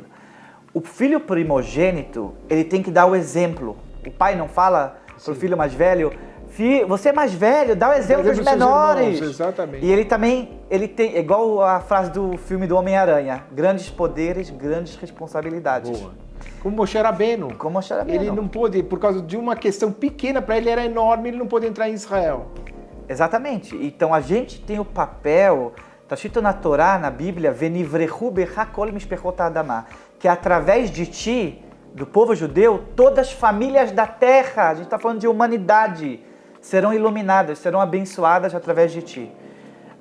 O filho primogênito, ele tem que dar o exemplo. O pai não fala para o filho mais velho, você é mais velho, dá o exemplo dos menores. Irmãos, exatamente. E ele também, tem, igual a frase do filme do Homem-Aranha, grandes poderes, grandes responsabilidades. Boa. Como Moshe Rabbeinu. Como Moshe Rabbeinu. Ele não pôde, por causa de uma questão pequena, para ele era enorme, ele não pôde entrar em Israel. Exatamente. Então a gente tem o papel, está escrito na Torá, na Bíblia, Venivrechu becha kol mishpechot ha'adamah, que através de ti, do povo judeu, todas as famílias da terra, a gente está falando de humanidade, serão iluminadas, serão abençoadas através de ti.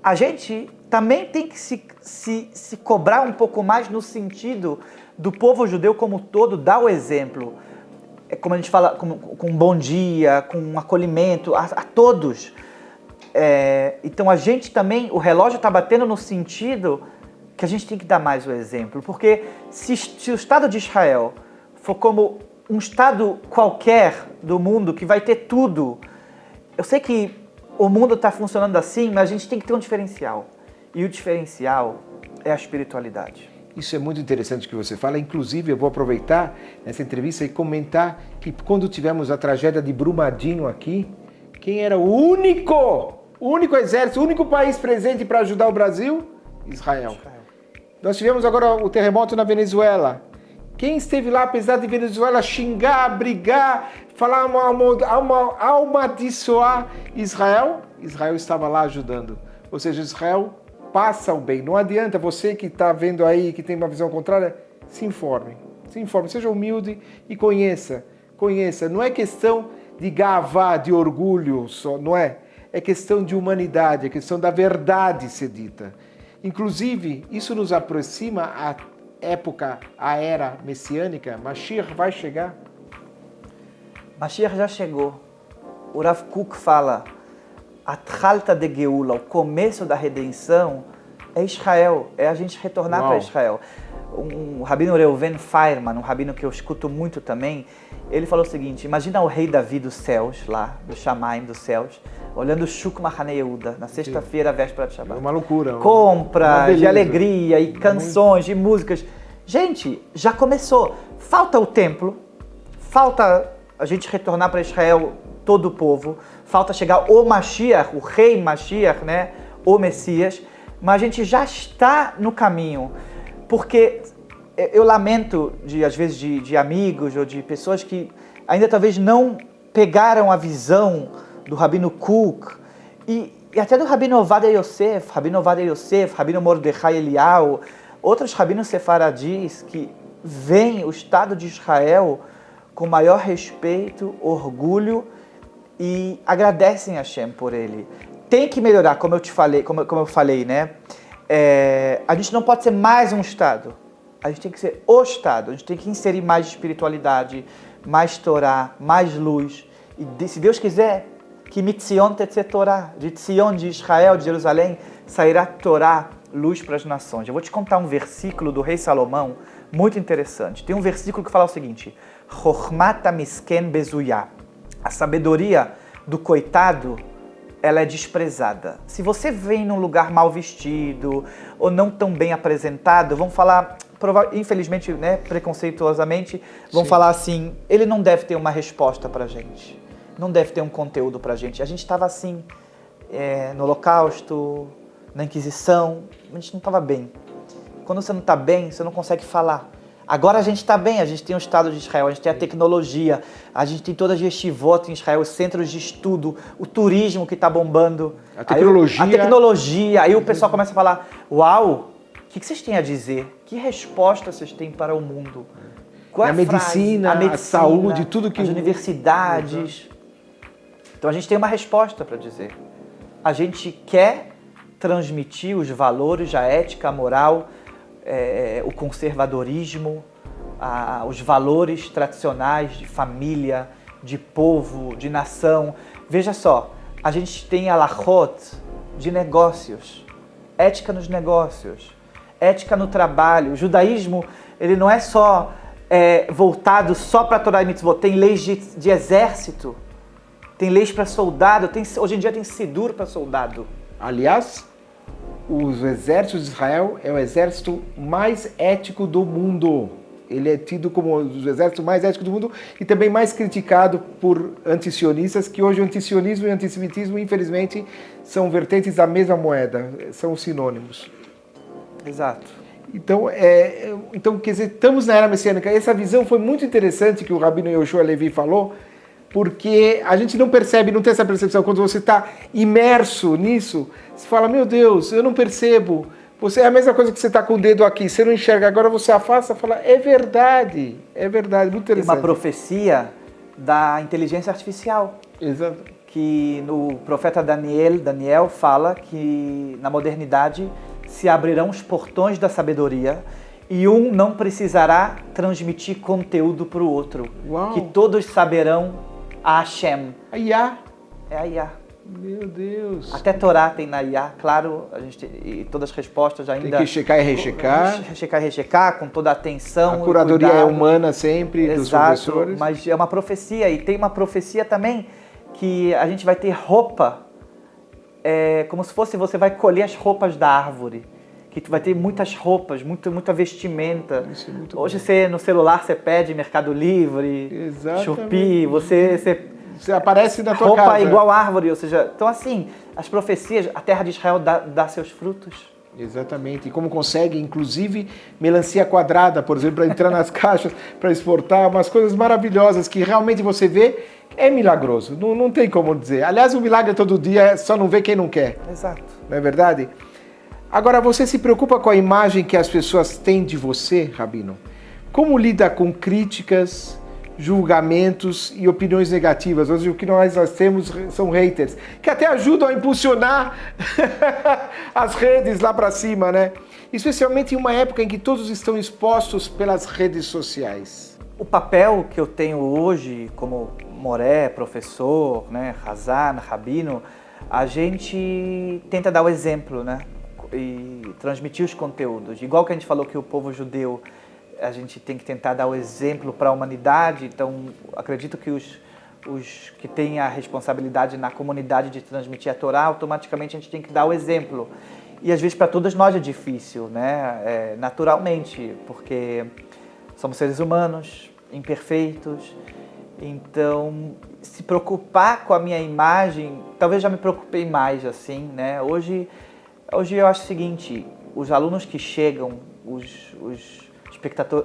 A gente também tem que se cobrar um pouco mais no sentido do povo judeu como todo, dar o exemplo. Como a gente fala, com um bom dia, com um acolhimento a todos. Então a gente também, o relógio está batendo no sentido que a gente tem que dar mais o exemplo. Porque se o Estado de Israel for como um Estado qualquer do mundo, que vai ter tudo, eu sei que o mundo está funcionando assim, mas a gente tem que ter um diferencial. E o diferencial é a espiritualidade. Isso é muito interessante que você fala. Inclusive, eu vou aproveitar nessa entrevista e comentar que quando tivemos a tragédia de Brumadinho aqui, quem era o único exército, o único país presente para ajudar o Brasil? Israel. Nós tivemos agora o terremoto na Venezuela. Quem esteve lá, apesar de Venezuela xingar, brigar, falar amaldiçoar Israel? Israel estava lá ajudando. Ou seja, Israel passa o bem. Não adianta você que está vendo aí, que tem uma visão contrária, se informe, seja humilde e conheça. Não é questão de gavá, de orgulho só, não é? É questão de humanidade, é questão da verdade ser dita. Inclusive, isso nos aproxima à época, à era messiânica. Mashiach vai chegar. Mashiach já chegou. O Rav Kook fala, Atchalta de Geula, o começo da redenção, é Israel, é a gente retornar para Israel. Um rabino Reuven Feierman, um rabino que eu escuto muito também, ele falou o seguinte, imagina o rei Davi dos céus, lá, do Shamaim dos céus, olhando o Shuk Mahane Yehuda, na sexta-feira, véspera de Shabbat. É uma loucura. Compra de alegria e canções e músicas. Gente, já começou. Falta o templo, falta a gente retornar para Israel, todo o povo, falta chegar o Mashiach, o rei Mashiach, né? O Messias, mas a gente já está no caminho, porque eu lamento, às vezes, de amigos ou de pessoas que ainda talvez não pegaram a visão do Rabino Kook e até do Rabino Ovadia Yosef, Rabino Mordechai Eliyahu, outros rabinos sefaradis que veem o Estado de Israel com maior respeito, orgulho e agradecem a Hashem por ele. Tem que melhorar, como eu falei, né? A gente não pode ser mais um Estado. A gente tem que ser o Estado. A gente tem que inserir mais espiritualidade, mais Torá, mais luz. E se Deus quiser, que Mitzion tetze Torá, de Tzion, de Israel, de Jerusalém, sairá Torá, luz para as nações. Eu vou te contar um versículo do rei Salomão, muito interessante. Tem um versículo que fala o seguinte, Chochmat misken bezuyah. A sabedoria do coitado, ela é desprezada. Se você vem num lugar mal vestido ou não tão bem apresentado, vão falar, infelizmente, né, preconceituosamente, vão falar assim, ele não deve ter uma resposta pra gente, não deve ter um conteúdo pra gente. A gente estava assim, no Holocausto, na Inquisição, a gente não estava bem. Quando você não está bem, você não consegue falar. Agora a gente está bem, a gente tem o Estado de Israel, a gente tem a tecnologia, a gente tem todas as yeshivot em Israel, os centros de estudo, o turismo que está bombando. A tecnologia. Aí o pessoal começa a falar, uau, o que vocês têm a dizer? Que resposta vocês têm para o mundo? Qual é a medicina, a saúde, tudo que... As universidades. Então a gente tem uma resposta para dizer. A gente quer transmitir os valores, a ética, a moral, o conservadorismo, os valores tradicionais de família, de povo, de nação. Veja só, a gente tem a halachot de negócios, ética nos negócios, ética no trabalho. O judaísmo, ele não é só voltado só para Torá e Mitzvot. Tem leis de exército, tem leis para soldado, hoje em dia tem Sidur para soldado. Aliás, os exércitos de Israel é o exército mais ético do mundo. Ele é tido como um dos exércitos mais éticos do mundo e também mais criticado por antisionistas, que hoje o antisionismo e o antissemitismo, infelizmente, são vertentes da mesma moeda, são sinônimos. Exato. Então, quer dizer, estamos na era messiânica. Essa visão foi muito interessante que o Rabino Yoshua Levi falou, porque a gente não percebe, não tem essa percepção. Quando você está imerso nisso, você fala, meu Deus, eu não percebo. Você é a mesma coisa que você está com o dedo aqui, você não enxerga, agora você afasta e fala, é verdade, muito interessante. Uma profecia da inteligência artificial. Exato. Que no profeta Daniel fala que na modernidade se abrirão os portões da sabedoria e um não precisará transmitir conteúdo para o outro. Uau. Que todos saberão a Hashem. A Yah. É a Yah. Meu Deus. Até Torá tem na Yah, claro, e todas as respostas ainda... Tem que checar e rechecar. Checar e rechecar, com toda a atenção. A curadoria é humana sempre, dos professores. Mas é uma profecia, e tem uma profecia também que a gente vai ter roupa, como se fosse você vai colher as roupas da árvore. Que tu vai ter muitas roupas, muita vestimenta. Isso é muito Hoje bom. no celular você pede Mercado Livre, Exatamente. Shopee, Você aparece na tua roupa casa. igual árvore, ou seja, então assim, as profecias, a terra de Israel dá seus frutos. Exatamente. E como consegue, inclusive, melancia quadrada, por exemplo, para entrar nas caixas, para exportar, umas coisas maravilhosas que realmente você vê, é milagroso. Não tem como dizer. Aliás, o milagre é todo dia, só não vê quem não quer. Exato. Não é verdade? Agora, você se preocupa com a imagem que as pessoas têm de você, Rabino? Como lida com críticas, julgamentos e opiniões negativas? Hoje o que nós temos são haters, que até ajudam a impulsionar as redes lá para cima, né? Especialmente em uma época em que todos estão expostos pelas redes sociais. O papel que eu tenho hoje como moré, professor, né, Hazan, Rabino, a gente tenta dar o exemplo, né? E transmitir os conteúdos. Igual que a gente falou que o povo judeu, a gente tem que tentar dar o exemplo para a humanidade, então acredito que os que têm a responsabilidade na comunidade de transmitir a Torá, automaticamente a gente tem que dar o exemplo. E às vezes para todos nós é difícil, né? Naturalmente, porque somos seres humanos, imperfeitos, então se preocupar com a minha imagem, talvez já me preocupei mais assim, né? Hoje eu acho o seguinte, os alunos que chegam, os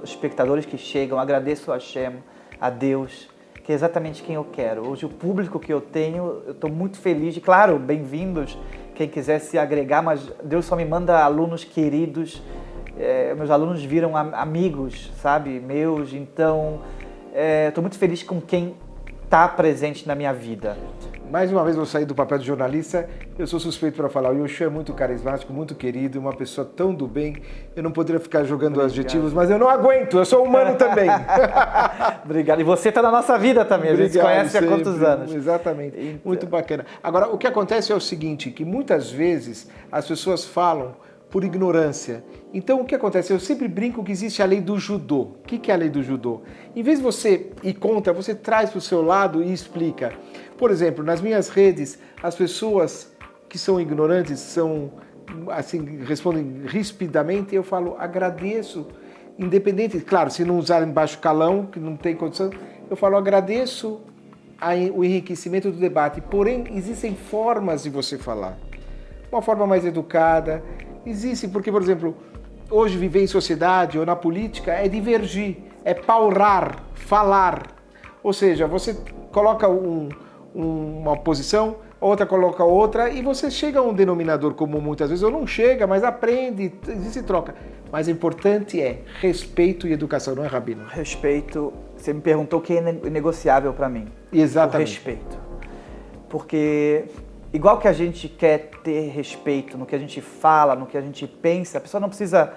espectadores que chegam, agradeço a Hashem, a Deus, que é exatamente quem eu quero. Hoje o público que eu tenho, eu estou muito feliz, e claro, bem-vindos, quem quiser se agregar, mas Deus só me manda alunos queridos, meus alunos viram amigos, sabe, meus, então estou muito feliz com quem está presente na minha vida. Mais uma vez vou sair do papel de jornalista, eu sou suspeito para falar, o Yoshua é muito carismático, muito querido, uma pessoa tão do bem, eu não poderia ficar jogando adjetivos, mas eu não aguento, eu sou humano também. Obrigado, e você está na nossa vida também, Obrigado, a gente se conhece sempre. Há quantos anos? Exatamente, então... muito bacana. Agora, o que acontece é o seguinte, que muitas vezes as pessoas falam por ignorância. Então, o que acontece? Eu sempre brinco que existe a lei do judô. O que é a lei do judô? Em vez de você ir contra, você traz para o seu lado e explica. Por exemplo, nas minhas redes, as pessoas que são ignorantes, assim, respondem rispidamente, eu falo, agradeço, independente, claro, se não usarem baixo calão, que não tem condição, eu falo, agradeço o enriquecimento do debate, porém, existem formas de você falar. Uma forma mais educada, existe, porque, por exemplo, hoje viver em sociedade ou na política é divergir, é paurar, falar. Ou seja, você coloca uma posição, outra coloca outra e você chega a um denominador comum muitas vezes, ou não chega, mas aprende, existe troca. Mas o importante é respeito e educação, não é, Rabino? Respeito, você me perguntou o que é negociável para mim. Exatamente. O respeito. Porque igual que a gente quer ter respeito no que a gente fala, no que a gente pensa, a pessoa não precisa...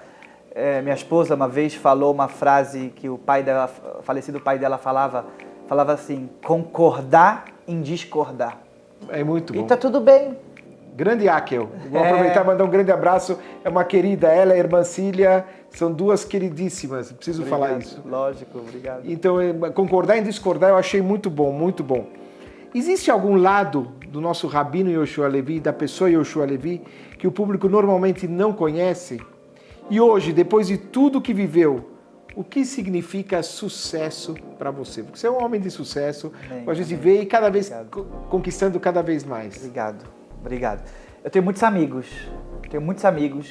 minha esposa uma vez falou uma frase que o falecido pai dela falava assim, concordar em discordar. É muito bom. E tá tudo bem. Grande Akel. Vou aproveitar e mandar um grande abraço. É uma querida, ela e a irmã Cília, são duas queridíssimas. Preciso falar isso. Lógico, obrigado. Então, concordar em discordar eu achei muito bom, muito bom. Existe algum lado do nosso Rabino Yoshua Levi, da pessoa Yoshua Levi, que o público normalmente não conhece? E hoje, depois de tudo que viveu, o que significa sucesso para você? Porque você é um homem de sucesso, a gente vê e cada vez conquistando cada vez mais. Obrigado. Eu tenho muitos amigos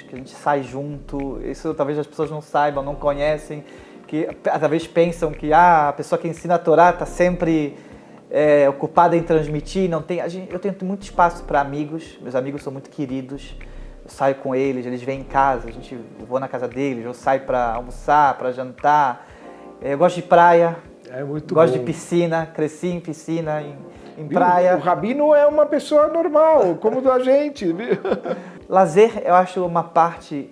que a gente sai junto, isso talvez as pessoas não saibam, não conhecem, que talvez pensam que a pessoa que ensina a Torá está sempre ocupada em transmitir, eu tenho muito espaço para amigos, meus amigos são muito queridos, eu saio com eles, eles vêm em casa, eu vou na casa deles, eu saio para almoçar, para jantar, eu gosto de praia, gosto de piscina, cresci em piscina, em praia. O Rabino é uma pessoa normal, como a gente. Lazer, eu acho uma parte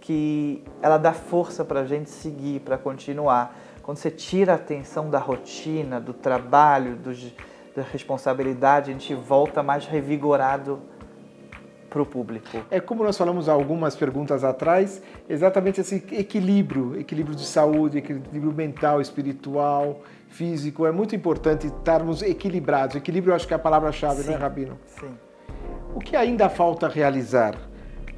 que ela dá força para a gente seguir, para continuar. Quando você tira a atenção da rotina, do trabalho, da responsabilidade, a gente volta mais revigorado para o público. É como nós falamos algumas perguntas atrás, exatamente esse equilíbrio de saúde, equilíbrio mental, espiritual, físico. É muito importante estarmos equilibrados. Equilíbrio eu acho que é a palavra-chave, né, Rabino? Sim. O que ainda falta realizar?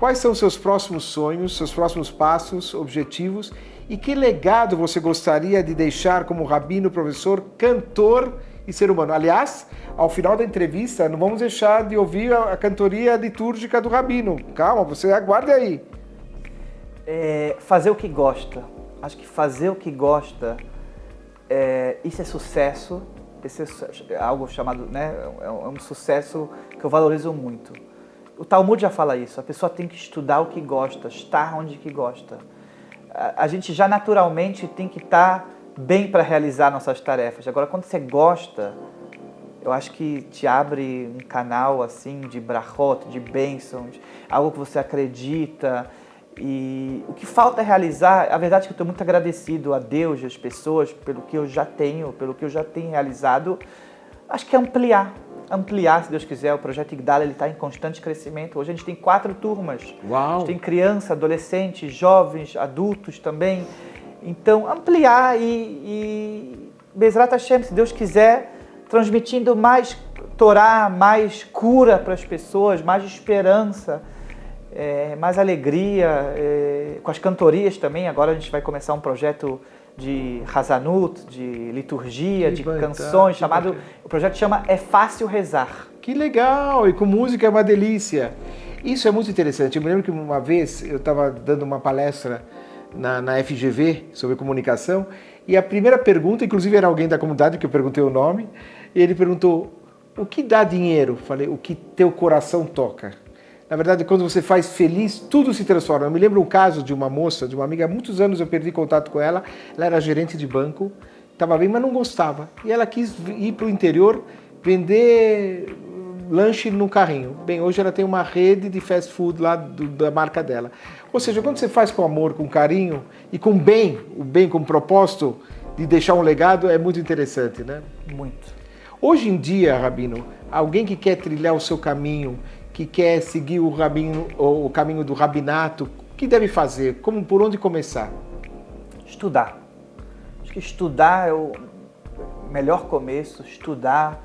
Quais são os seus próximos sonhos, seus próximos passos, objetivos? E que legado você gostaria de deixar como rabino, professor, cantor e ser humano? Aliás, ao final da entrevista, não vamos deixar de ouvir a cantoria litúrgica do rabino. Calma, você aguarde aí. Fazer o que gosta. Acho que fazer o que gosta, isso é sucesso. Esse é algo chamado, né, é um sucesso que eu valorizo muito. O Talmud já fala isso, a pessoa tem que estudar o que gosta, estar onde que gosta. A gente já naturalmente tem que estar bem para realizar nossas tarefas. Agora, quando você gosta, eu acho que te abre um canal assim de brachot, de bênçãos, algo que você acredita. E o que falta realizar, a verdade é que eu estou muito agradecido a Deus e às pessoas pelo que eu já tenho, pelo que eu já tenho realizado. Acho que é ampliar, se Deus quiser. O Projeto Igdala está em constante crescimento. Hoje a gente tem 4 turmas. Uau. A gente tem criança, adolescentes, jovens, adultos também. Então, ampliar e Bezrat Hashem, se Deus quiser, transmitindo mais Torá, mais cura para as pessoas, mais esperança, mais alegria, com as cantorias também. Agora a gente vai começar um projeto de Hazanut, de liturgia, de canções, o projeto chama É Fácil Rezar. Que legal! E com música é uma delícia. Isso é muito interessante. Eu me lembro que uma vez eu estava dando uma palestra na FGV sobre comunicação e a primeira pergunta, inclusive era alguém da comunidade que eu perguntei o nome, e ele perguntou: o que dá dinheiro? Falei: o que teu coração toca. Na verdade, quando você faz feliz, tudo se transforma. Eu me lembro um caso de uma moça, de uma amiga, há muitos anos eu perdi contato com ela, ela era gerente de banco, estava bem, mas não gostava. E ela quis ir para o interior vender lanche no carrinho. Bem, hoje ela tem uma rede de fast food lá da marca dela. Ou seja, quando você faz com amor, com carinho e com bem, o bem com propósito de deixar um legado, é muito interessante, né? Muito. Hoje em dia, Rabino, alguém que quer trilhar o seu caminho, que quer seguir o caminho do rabinato, o que deve fazer? Por onde começar? Estudar. Acho que estudar é o melhor começo, estudar,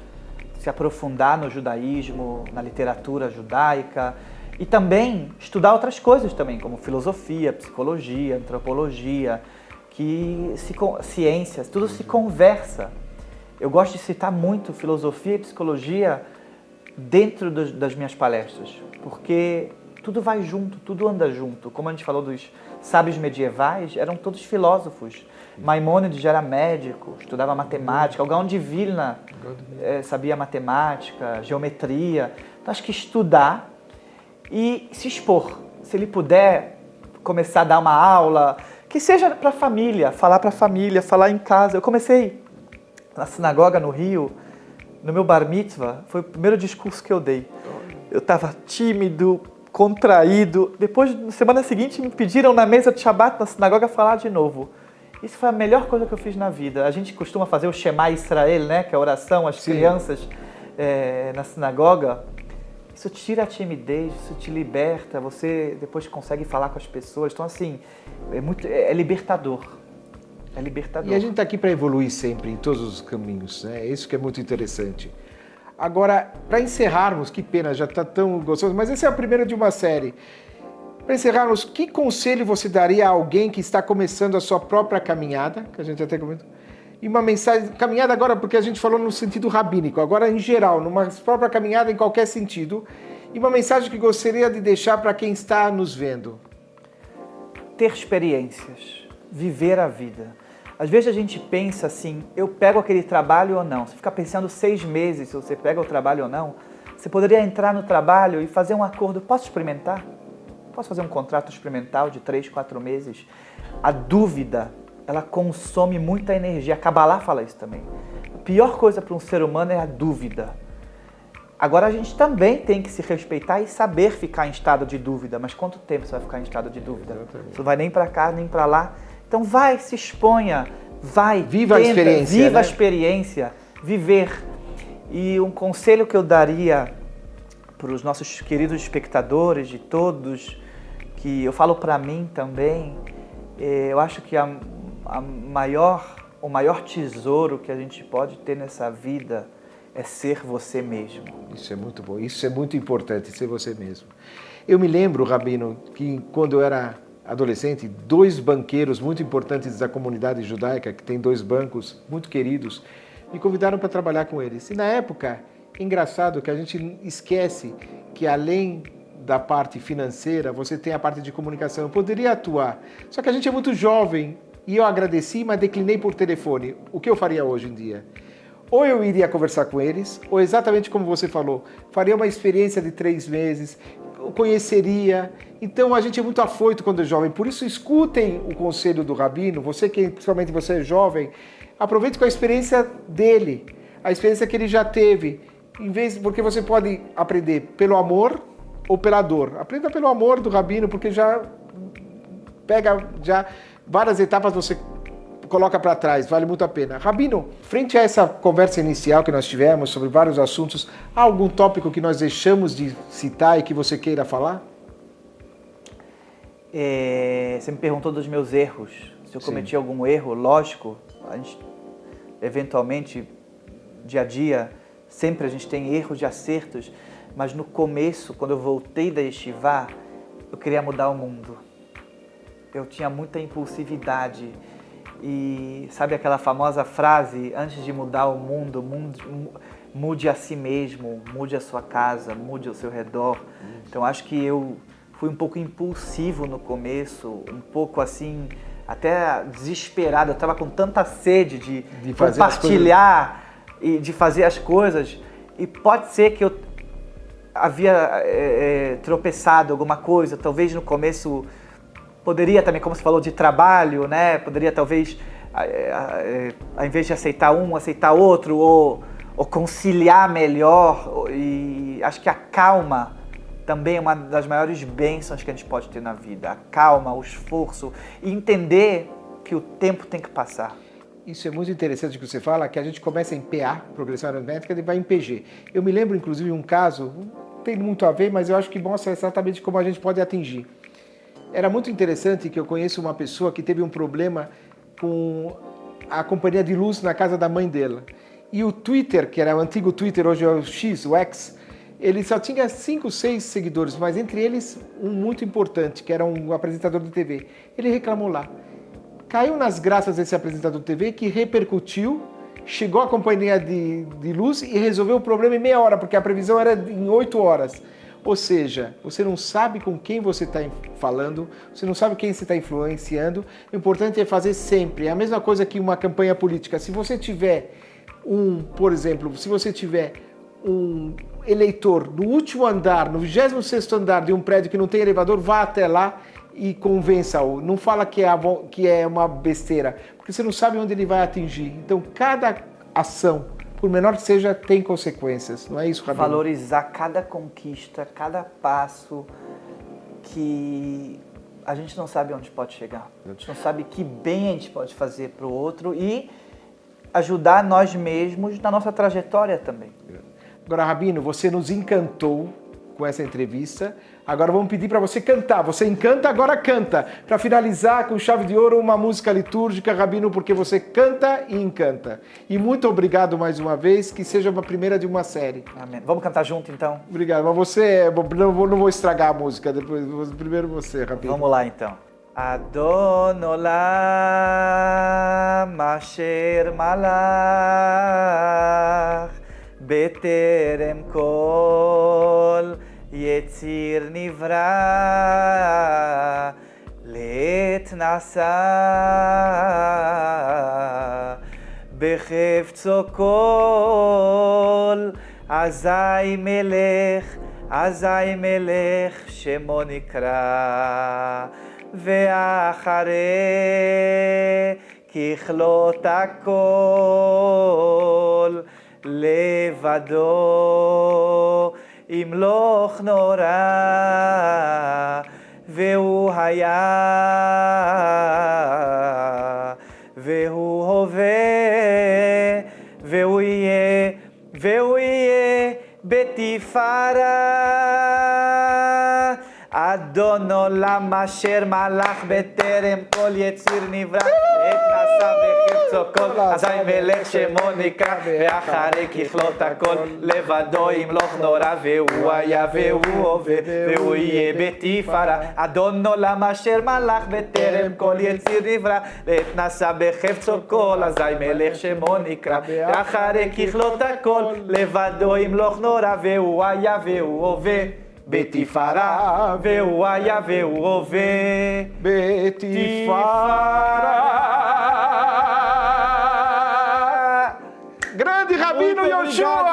se aprofundar no judaísmo, na literatura judaica e também estudar outras coisas também, como filosofia, psicologia, antropologia, ciências, tudo se conversa. Eu gosto de citar muito filosofia e psicologia dentro das minhas palestras, porque tudo vai junto, tudo anda junto. Como a gente falou dos sábios medievais, eram todos filósofos. Maimônides era médico, estudava matemática. O Gaon de Vilna sabia matemática, geometria. Então acho que estudar e se expor. Se ele puder começar a dar uma aula, que seja para a família, falar em casa. Eu comecei na sinagoga no Rio, no meu bar mitzvah, foi o primeiro discurso que eu dei. Eu estava tímido, contraído. Depois, na semana seguinte, me pediram na mesa de Shabbat, na sinagoga, falar de novo. Isso foi a melhor coisa que eu fiz na vida. A gente costuma fazer o Shema Israel, né, que é a oração às crianças na sinagoga. isso tira a timidez, isso te liberta, você depois consegue falar com as pessoas. Então, assim, é libertador. É libertador. E a gente está aqui para evoluir sempre, em todos os caminhos, né? Isso que é muito interessante. Agora, para encerrarmos, que pena, já está tão gostoso, mas essa é a primeira de uma série. Para encerrarmos, que conselho você daria a alguém que está começando a sua própria caminhada, que a gente até comentou, e uma mensagem, caminhada agora porque a gente falou no sentido rabínico, agora em geral, numa própria caminhada em qualquer sentido, e uma mensagem que gostaria de deixar para quem está nos vendo? Ter experiências, viver a vida. Às vezes a gente pensa assim, eu pego aquele trabalho ou não. Você fica pensando 6 meses se você pega o trabalho ou não. Você poderia entrar no trabalho e fazer um acordo. Posso experimentar? Posso fazer um contrato experimental de 3, 4 meses? A dúvida, ela consome muita energia. A Kabbalah fala isso também. A pior coisa para um ser humano é a dúvida. Agora a gente também tem que se respeitar e saber ficar em estado de dúvida. Mas quanto tempo você vai ficar em estado de dúvida? Você não vai nem para cá, nem para lá. Então vai, se exponha, vai, viva a experiência, viva né? a experiência, viver. E um conselho que eu daria para os nossos queridos espectadores, de todos, que eu falo para mim também, eu acho que o maior tesouro que a gente pode ter nessa vida é ser você mesmo. Isso é muito bom, isso é muito importante, ser você mesmo. Eu me lembro, Rabino, que quando eu era adolescente, 2 banqueiros muito importantes da comunidade judaica, que tem 2 bancos muito queridos, me convidaram para trabalhar com eles. E na época, é engraçado que a gente esquece que além da parte financeira, você tem a parte de comunicação. Eu poderia atuar, só que a gente é muito jovem e eu agradeci, mas declinei por telefone. O que eu faria hoje em dia? Ou eu iria conversar com eles, ou exatamente como você falou, faria uma experiência de 3 meses, conheceria. Então a gente é muito afoito quando é jovem, por isso escutem o conselho do Rabino, você que principalmente você é jovem, aproveite com a experiência dele, a experiência que ele já teve, porque você pode aprender pelo amor ou pela dor. Aprenda pelo amor do Rabino, porque já pega várias etapas você coloca para trás, vale muito a pena. Rabino, frente a essa conversa inicial que nós tivemos sobre vários assuntos, há algum tópico que nós deixamos de citar e que você queira falar? Você me perguntou dos meus erros. Se eu cometi algum erro, lógico, a gente, eventualmente, dia a dia, sempre a gente tem erros e acertos, mas no começo, quando eu voltei da Yeshiva, eu queria mudar o mundo. Eu tinha muita impulsividade. E sabe aquela famosa frase, antes de mudar o mundo, mude a si mesmo, mude a sua casa, mude ao seu redor. Então acho que eu fui um pouco impulsivo no começo, um pouco assim, até desesperado. Eu estava com tanta sede de compartilhar e de fazer as coisas. E pode ser que eu havia tropeçado alguma coisa, talvez no começo. Poderia também, como você falou, de trabalho, né? Poderia talvez, ao invés de aceitar um, aceitar outro, ou conciliar melhor. E acho que a calma também é uma das maiores bênçãos que a gente pode ter na vida. A calma, o esforço e entender que o tempo tem que passar. Isso é muito interessante que você fala, que a gente começa em PA, progressão aritmética, e vai em PG. Eu me lembro, inclusive, um caso, não tem muito a ver, mas eu acho que mostra exatamente como a gente pode atingir. Era muito interessante que eu conheço uma pessoa que teve um problema com a companhia de luz na casa da mãe dela. E o Twitter, que era o antigo Twitter, hoje é o X, o X, ele só tinha 5, 6 seguidores, mas entre eles um muito importante, que era um apresentador de TV. Ele reclamou lá. Caiu nas graças desse apresentador de TV que repercutiu, chegou a companhia de luz e resolveu o problema em meia hora, porque a previsão era em 8 horas. Ou seja, você não sabe com quem você está falando, você não sabe quem você está influenciando. O importante é fazer sempre. É a mesma coisa que uma campanha política. Se você tiver por exemplo, se você tiver um eleitor no último andar, no 26º andar de um prédio que não tem elevador, vá até lá e convença-o. Não fala que é uma besteira, porque você não sabe onde ele vai atingir. Então, cada ação, por menor que seja, tem consequências. Não é isso, Rabino? Valorizar cada conquista, cada passo, que a gente não sabe onde pode chegar. A gente não sabe que bem a gente pode fazer para o outro e ajudar nós mesmos na nossa trajetória também. Agora, Rabino, você nos encantou com essa entrevista. Agora vamos pedir para você cantar. Você encanta, agora canta. Para finalizar com chave de ouro, uma música litúrgica, Rabino, porque você canta e encanta. E muito obrigado mais uma vez, que seja a primeira de uma série. Amém. Vamos cantar junto, então? Obrigado, mas você, não vou estragar a música, depois, primeiro você, Rabino. Vamos lá, então. Adon Olam Asher Malach Beterem Kol Yetzir Nivra Let Nasa Bechefzo Kol Azai Melech Shemo Nikra ואחרי ככלות הכל לבדו ימלוך נורא והוא היה והוא הווה והוא יהיה בתפארה אדון עולם אשר מלך בטרם כל יציר נברא עת נשא בחפצו כל אזי מלך שמו נקרא ואחרי ככלות הכל לבדו ימלוך נורא והוא היה והוא הווה והוא יהיה בתפארה אדון עולם אשר מלך בטרם כל יציר נברא עת נשא בחפצו כל אזי מלך שמו נקרא ואחרי ככלות הכל לבדו ימלוך נורא והוא היה והוא הווה בתפארה, והוא היה והוא הווה בתפארה. Grande Rabino Yoshua!